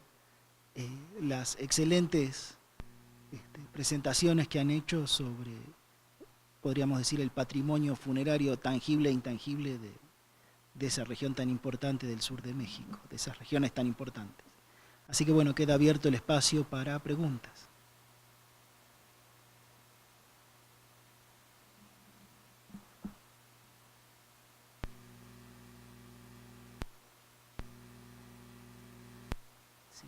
las excelentes presentaciones que han hecho sobre, podríamos decir, el patrimonio funerario tangible e intangible de esa región tan importante del sur de México, de esas regiones tan importantes. Así que bueno, queda abierto el espacio para preguntas. Sí.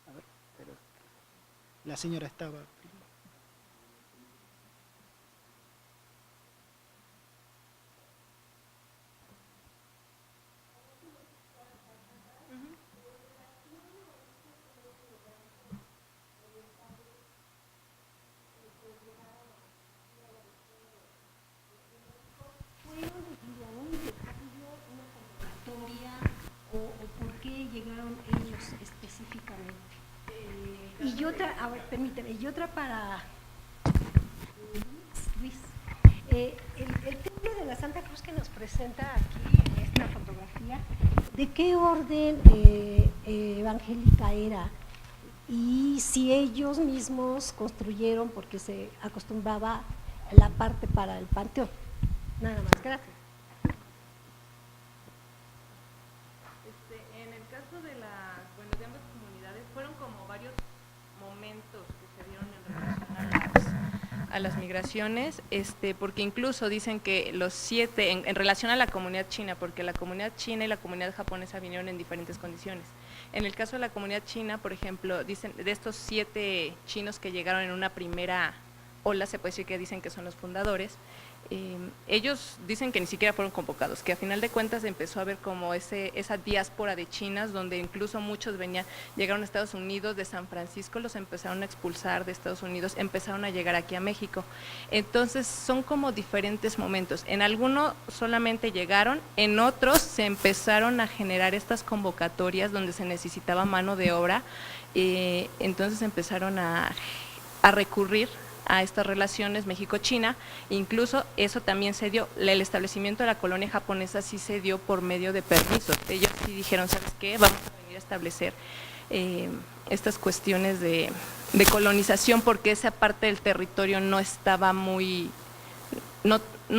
A ver, pero la señora estaba... ¿O por qué llegaron ellos específicamente. Y otra, a ver, permíteme, y otra para Luis. El templo de la Santa Cruz que nos presenta aquí en esta fotografía, ¿de qué orden evangélica era? Y si ellos mismos construyeron, porque se acostumbraba la parte para el panteón. Nada más, gracias. En el caso de de ambas comunidades, fueron como varios momentos que se dieron en relación a las migraciones, porque incluso dicen que los 7, en relación a la comunidad china, porque la comunidad china y la comunidad japonesa vinieron en diferentes condiciones. En el caso de la comunidad china, por ejemplo, dicen de estos 7 chinos que llegaron en una primera ola, se puede decir que dicen que son los fundadores, ellos dicen que ni siquiera fueron convocados, que a final de cuentas empezó a haber como esa diáspora de chinas, donde incluso muchos llegaron a Estados Unidos, de San Francisco los empezaron a expulsar de Estados Unidos, empezaron a llegar aquí a México. Entonces son como diferentes momentos, en algunos solamente llegaron, en otros se empezaron a generar estas convocatorias donde se necesitaba mano de obra, entonces empezaron a recurrir a estas relaciones México-China, incluso eso también se dio, el establecimiento de la colonia japonesa sí se dio por medio de permisos, ellos sí dijeron, ¿sabes qué? Vamos a venir a establecer estas cuestiones de colonización, porque esa parte del territorio no estaba no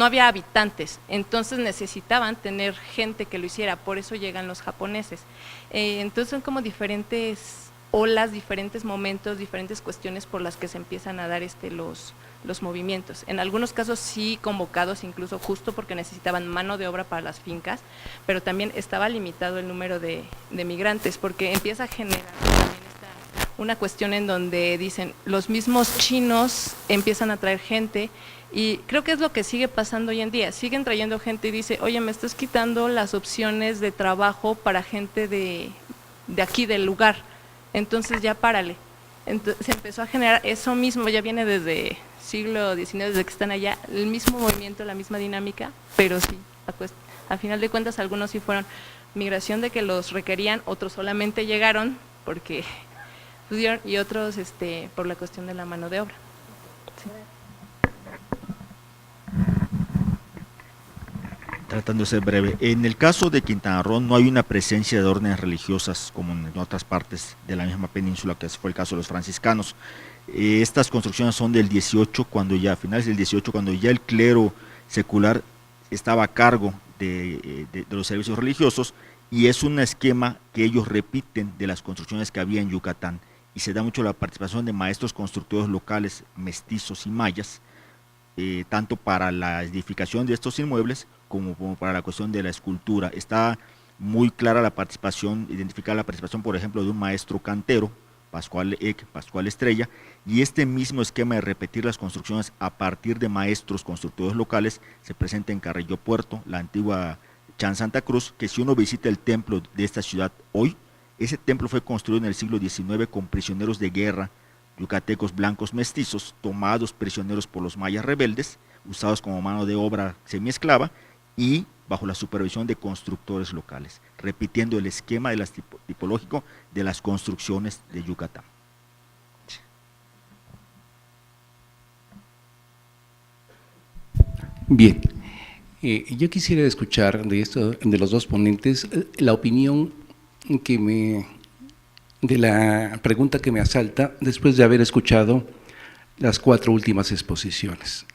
había habitantes, entonces necesitaban tener gente que lo hiciera, por eso llegan los japoneses. Entonces son como diferentes olas, diferentes momentos, diferentes cuestiones por las que se empiezan a dar los movimientos. En algunos casos sí convocados, incluso justo porque necesitaban mano de obra para las fincas, pero también estaba limitado el número de migrantes, porque empieza a generar también una cuestión en donde dicen, los mismos chinos empiezan a traer gente, y creo que es lo que sigue pasando hoy en día, siguen trayendo gente y dice, oye, me estás quitando las opciones de trabajo para gente de aquí, del lugar, entonces ya párale. Entonces se empezó a generar eso mismo, ya viene desde siglo XIX, desde que están allá, el mismo movimiento, la misma dinámica, pero sí, a final de cuentas algunos sí fueron migración de que los requerían, otros solamente llegaron porque pudieron, y otros por la cuestión de la mano de obra. Sí. Tratando de ser breve, en el caso de Quintana Roo no hay una presencia de órdenes religiosas como en otras partes de la misma península, que fue el caso de los franciscanos. Estas construcciones son del 18, a finales del 18, cuando ya el clero secular estaba a cargo de los servicios religiosos, y es un esquema que ellos repiten de las construcciones que había en Yucatán, y se da mucho la participación de maestros constructores locales, mestizos y mayas, tanto para la edificación de estos inmuebles como para la cuestión de la escultura. Está muy clara la participación, identificar la participación, por ejemplo, de un maestro cantero, Pascual Estrella, y este mismo esquema de repetir las construcciones a partir de maestros constructores locales se presenta en Carrillo Puerto, la antigua Chan Santa Cruz, que si uno visita el templo de esta ciudad hoy, ese templo fue construido en el siglo XIX con prisioneros de guerra, yucatecos blancos mestizos, tomados prisioneros por los mayas rebeldes, usados como mano de obra semiesclava, y bajo la supervisión de constructores locales, repitiendo el esquema tipológico de las construcciones de Yucatán. Bien, yo quisiera escuchar de los dos ponentes la opinión de la pregunta que me asalta después de haber escuchado las 4 últimas exposiciones.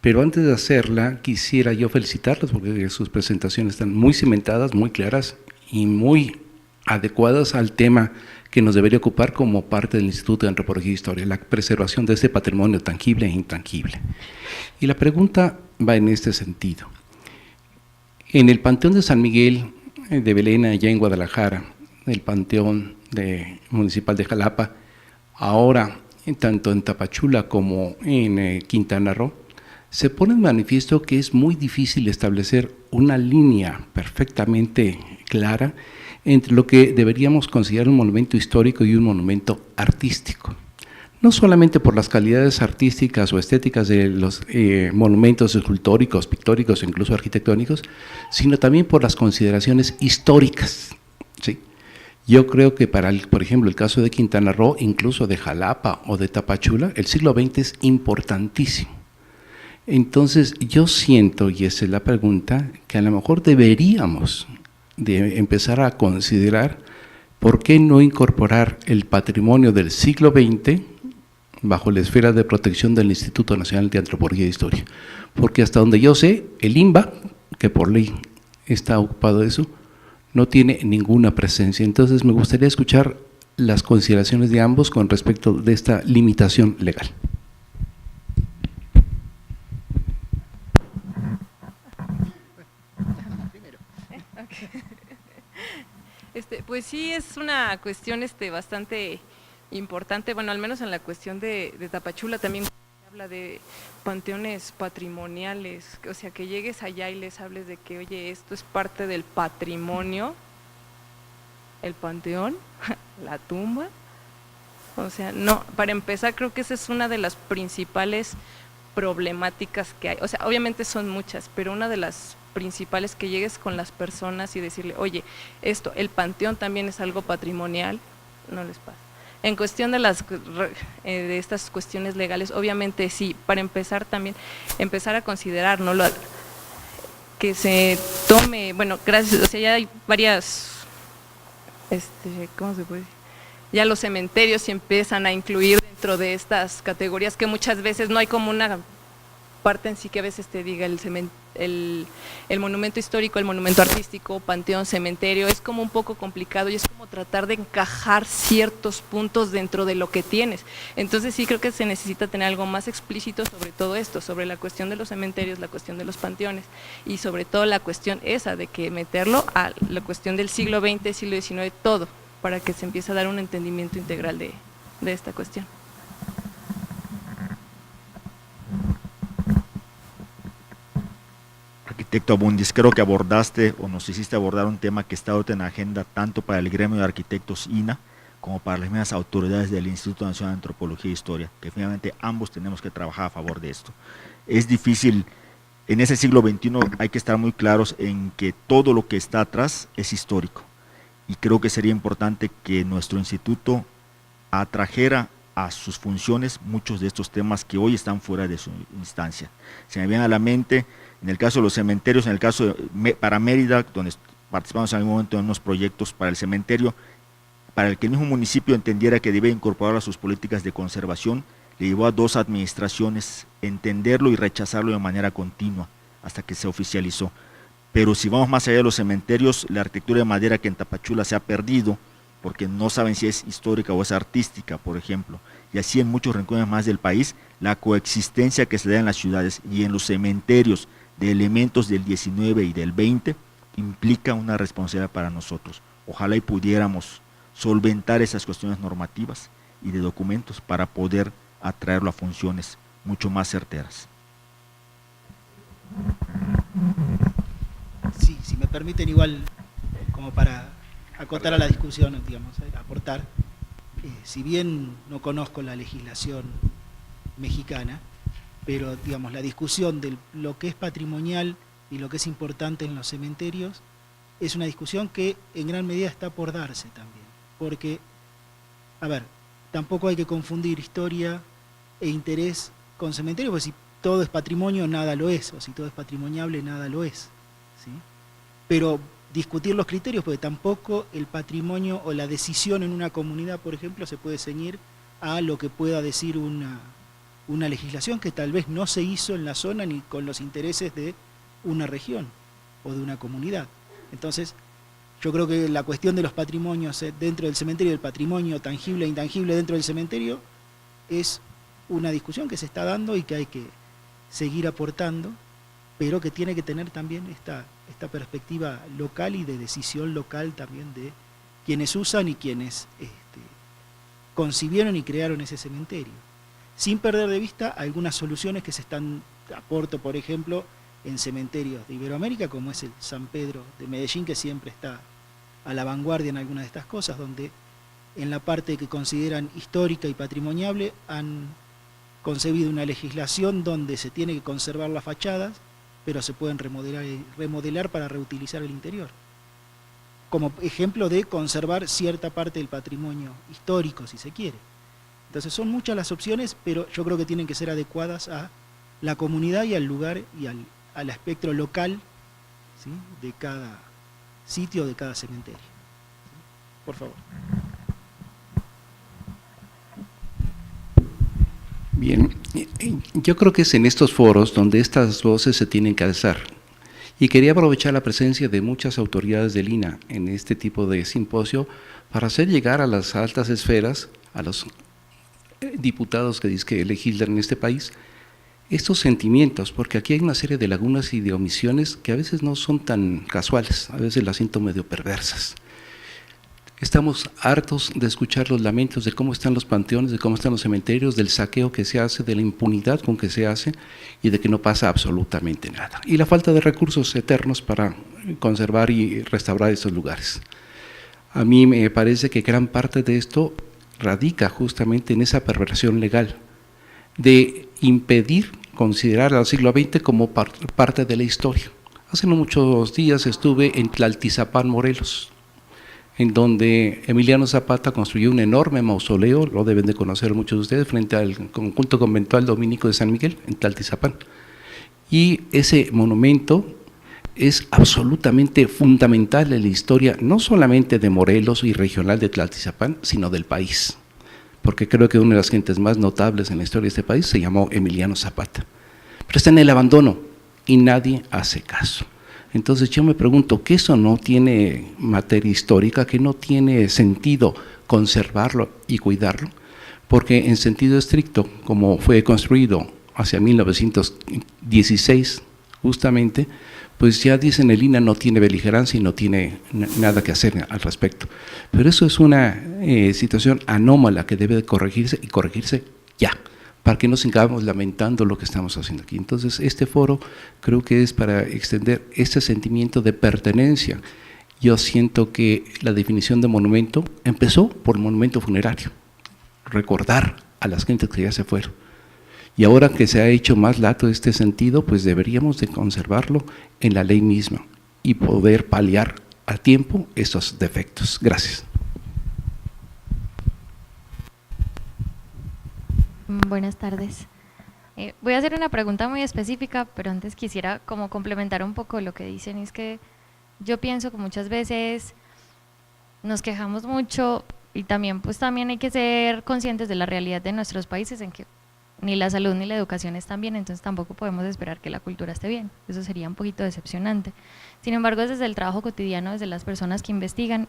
Pero antes de hacerla, quisiera yo felicitarlos porque sus presentaciones están muy cimentadas, muy claras y muy adecuadas al tema que nos debería ocupar como parte del Instituto de Antropología e Historia, la preservación de este patrimonio tangible e intangible. Y la pregunta va en este sentido. En el Panteón de San Miguel de Belén, allá en Guadalajara, el Panteón Municipal de Jalapa, ahora tanto en Tapachula como en Quintana Roo, se pone en manifiesto que es muy difícil establecer una línea perfectamente clara entre lo que deberíamos considerar un monumento histórico y un monumento artístico. No solamente por las calidades artísticas o estéticas de los monumentos escultóricos, pictóricos o incluso arquitectónicos, sino también por las consideraciones históricas, ¿sí? Yo creo que para, por ejemplo, el caso de Quintana Roo, incluso de Jalapa o de Tapachula, el siglo XX es importantísimo. Entonces, yo siento, y esa es la pregunta, que a lo mejor deberíamos de empezar a considerar por qué no incorporar el patrimonio del siglo XX bajo la esfera de protección del Instituto Nacional de Antropología e Historia. Porque hasta donde yo sé, el INBA, que por ley está ocupado de eso, no tiene ninguna presencia. Entonces, me gustaría escuchar las consideraciones de ambos con respecto de esta limitación legal. Pues sí, es una cuestión bastante importante, bueno, al menos en la cuestión de Tapachula también se habla de panteones patrimoniales, o sea, que llegues allá y les hables de que, oye, esto es parte del patrimonio, el panteón, la tumba, o sea, no, para empezar creo que esa es una de las principales problemáticas que hay, o sea, obviamente son muchas, pero una de las principales que llegues con las personas y decirle, oye, el panteón también es algo patrimonial, no les pasa. En cuestión de de estas cuestiones legales, obviamente sí, para empezar también, empezar a considerar, ¿no? Que se tome, bueno, gracias, o sea, ya hay varias, ¿cómo se puede decir? Ya los cementerios se empiezan a incluir dentro de estas categorías que muchas veces no hay como una parte en sí que a veces te diga el monumento histórico, el monumento artístico, panteón, cementerio, es como un poco complicado y es como tratar de encajar ciertos puntos dentro de lo que tienes. Entonces sí creo que se necesita tener algo más explícito sobre todo esto, sobre la cuestión de los cementerios, la cuestión de los panteones y sobre todo la cuestión esa de que meterlo a la cuestión del siglo XX, siglo XIX, todo, para que se empiece a dar un entendimiento integral de esta cuestión. Arquitecto Abundis, creo que abordaste o nos hiciste abordar un tema que está ahorita en agenda tanto para el gremio de arquitectos INA como para las mismas autoridades del Instituto Nacional de Antropología e Historia, que finalmente ambos tenemos que trabajar a favor de esto. Es difícil, en ese siglo XXI hay que estar muy claros en que todo lo que está atrás es histórico y creo que sería importante que nuestro instituto atrajera a sus funciones muchos de estos temas que hoy están fuera de su instancia. Se me viene a la mente, en el caso de los cementerios, en el caso para Mérida, donde participamos en algún momento en unos proyectos para el cementerio, para el que el mismo municipio entendiera que debe incorporar a sus políticas de conservación, le llevó a 2 administraciones entenderlo y rechazarlo de manera continua, hasta que se oficializó. Pero si vamos más allá de los cementerios, la arquitectura de madera que en Tapachula se ha perdido, porque no saben si es histórica o es artística, por ejemplo, y así en muchos rincones más del país, la coexistencia que se da en las ciudades y en los cementerios de elementos del 19 y del 20 implica una responsabilidad para nosotros. Ojalá y pudiéramos solventar esas cuestiones normativas y de documentos para poder atraerlo a funciones mucho más certeras. Sí, si me permiten igual, como para acotar a la discusión, digamos, aportar, si bien no conozco la legislación mexicana, pero digamos la discusión de lo que es patrimonial y lo que es importante en los cementerios es una discusión que en gran medida está por darse también, porque, a ver, tampoco hay que confundir historia e interés con cementerio, porque si todo es patrimonio, nada lo es, o si todo es patrimoniable, nada lo es, ¿sí? Pero discutir los criterios, porque tampoco el patrimonio o la decisión en una comunidad, por ejemplo, se puede ceñir a lo que pueda decir una legislación que tal vez no se hizo en la zona ni con los intereses de una región o de una comunidad. Entonces, yo creo que la cuestión de los patrimonios dentro del cementerio, el patrimonio tangible e intangible dentro del cementerio, es una discusión que se está dando y que hay que seguir aportando, pero que tiene que tener también esta perspectiva local y de decisión local también de quienes usan y quienes concibieron y crearon ese cementerio. Sin perder de vista algunas soluciones que se están, aporto por ejemplo, en cementerios de Iberoamérica, como es el San Pedro de Medellín, que siempre está a la vanguardia en algunas de estas cosas, donde en la parte que consideran histórica y patrimoniable han concebido una legislación donde se tiene que conservar las fachadas, pero se pueden remodelar para reutilizar el interior. como ejemplo de conservar cierta parte del patrimonio histórico, si se quiere. Entonces son muchas las opciones, pero yo creo que tienen que ser adecuadas a la comunidad y al lugar y al espectro local, ¿sí?, de cada sitio, de cada cementerio. Por favor. Bien, yo creo que es en estos foros donde estas voces se tienen que alzar. Y quería aprovechar la presencia de muchas autoridades del INAH en este tipo de simposio para hacer llegar a las altas esferas, a los diputados que legislan en este país, estos sentimientos, porque aquí hay una serie de lagunas y de omisiones que a veces no son tan casuales, a veces las siento medio perversas. Estamos hartos de escuchar los lamentos de cómo están los panteones, de cómo están los cementerios, del saqueo que se hace, de la impunidad con que se hace y de que no pasa absolutamente nada. Y la falta de recursos eternos para conservar y restaurar esos lugares. A mí me parece que gran parte de esto radica justamente en esa perversión legal de impedir considerar al siglo XX como parte de la historia. Hace no muchos días estuve en Tlaltizapán, Morelos, en donde Emiliano Zapata construyó un enorme mausoleo, lo deben de conocer muchos de ustedes, frente al conjunto conventual dominico de San Miguel, en Tlaltizapán. Y ese monumento es absolutamente fundamental en la historia, no solamente de Morelos y regional de Tlaltizapán, sino del país, porque creo que una de las gentes más notables en la historia de este país se llamó Emiliano Zapata. Pero está en el abandono y nadie hace caso. Entonces yo me pregunto, ¿que eso no tiene materia histórica, que no tiene sentido conservarlo y cuidarlo? Porque en sentido estricto, como fue construido hacia 1916 justamente, pues ya dicen el INAH no tiene beligerancia y no tiene nada que hacer al respecto. Pero eso es una situación anómala que debe de corregirse y corregirse ya, para que no sigamos lamentando lo que estamos haciendo aquí. Entonces, este foro creo que es para extender este sentimiento de pertenencia. Yo siento que la definición de monumento empezó por monumento funerario, recordar a las gentes que ya se fueron. Y ahora que se ha hecho más lato este sentido, pues deberíamos de conservarlo en la ley misma y poder paliar a tiempo estos defectos. Gracias. Buenas tardes. Voy a hacer una pregunta muy específica, pero antes quisiera como complementar un poco lo que dicen. Es que yo pienso que muchas veces nos quejamos mucho y también hay que ser conscientes de la realidad de nuestros países, en que ni la salud ni la educación están bien, entonces tampoco podemos esperar que la cultura esté bien. Eso sería un poquito decepcionante. Sin embargo, es desde el trabajo cotidiano, desde las personas que investigan,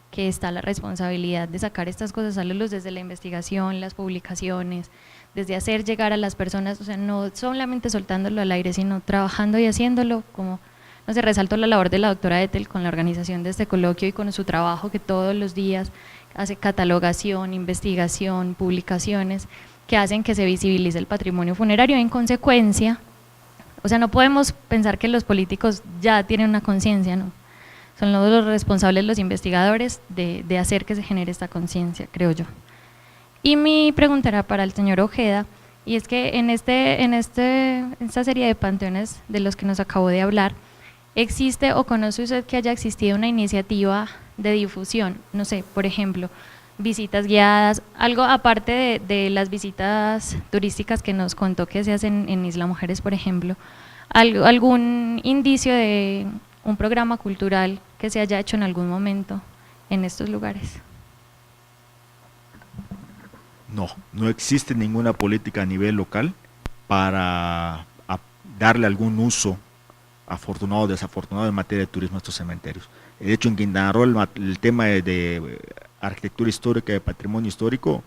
que está la responsabilidad de sacar estas cosas a la luz, desde la investigación, las publicaciones, desde hacer llegar a las personas, o sea, no solamente soltándolo al aire, sino trabajando y haciéndolo, como, no sé, resalto la labor de la doctora Ethel con la organización de este coloquio y con su trabajo que todos los días hace catalogación, investigación, publicaciones, que hacen que se visibilice el patrimonio funerario. En consecuencia, o sea, no podemos pensar que los políticos ya tienen una conciencia, ¿no? Son los responsables, los investigadores, de hacer que se genere esta conciencia, creo yo. Y mi pregunta era para el señor Ojeda, y es que en esta serie de panteones de los que nos acabó de hablar, ¿existe o conoce usted que haya existido una iniciativa de difusión? No sé, por ejemplo, visitas guiadas, algo aparte de las visitas turísticas que nos contó que se hacen en Isla Mujeres, por ejemplo, algún indicio de un programa cultural que se haya hecho en algún momento en estos lugares. No existe ninguna política a nivel local para darle algún uso afortunado o desafortunado en materia de turismo a estos cementerios. De hecho, en Quintana Roo el tema de arquitectura histórica y de patrimonio histórico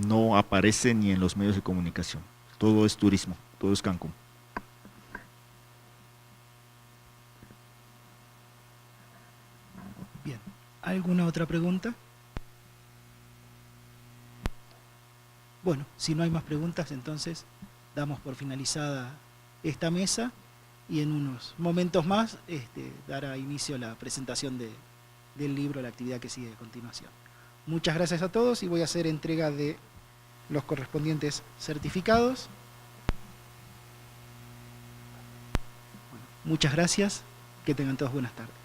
no aparece ni en los medios de comunicación. Todo es turismo, todo es Cancún. Bien, ¿alguna otra pregunta? Bueno, si no hay más preguntas, entonces damos por finalizada esta mesa y en unos momentos más dará inicio la presentación del libro, la actividad que sigue a continuación. Muchas gracias a todos y voy a hacer entrega de los correspondientes certificados. Bueno, muchas gracias, que tengan todos buenas tardes.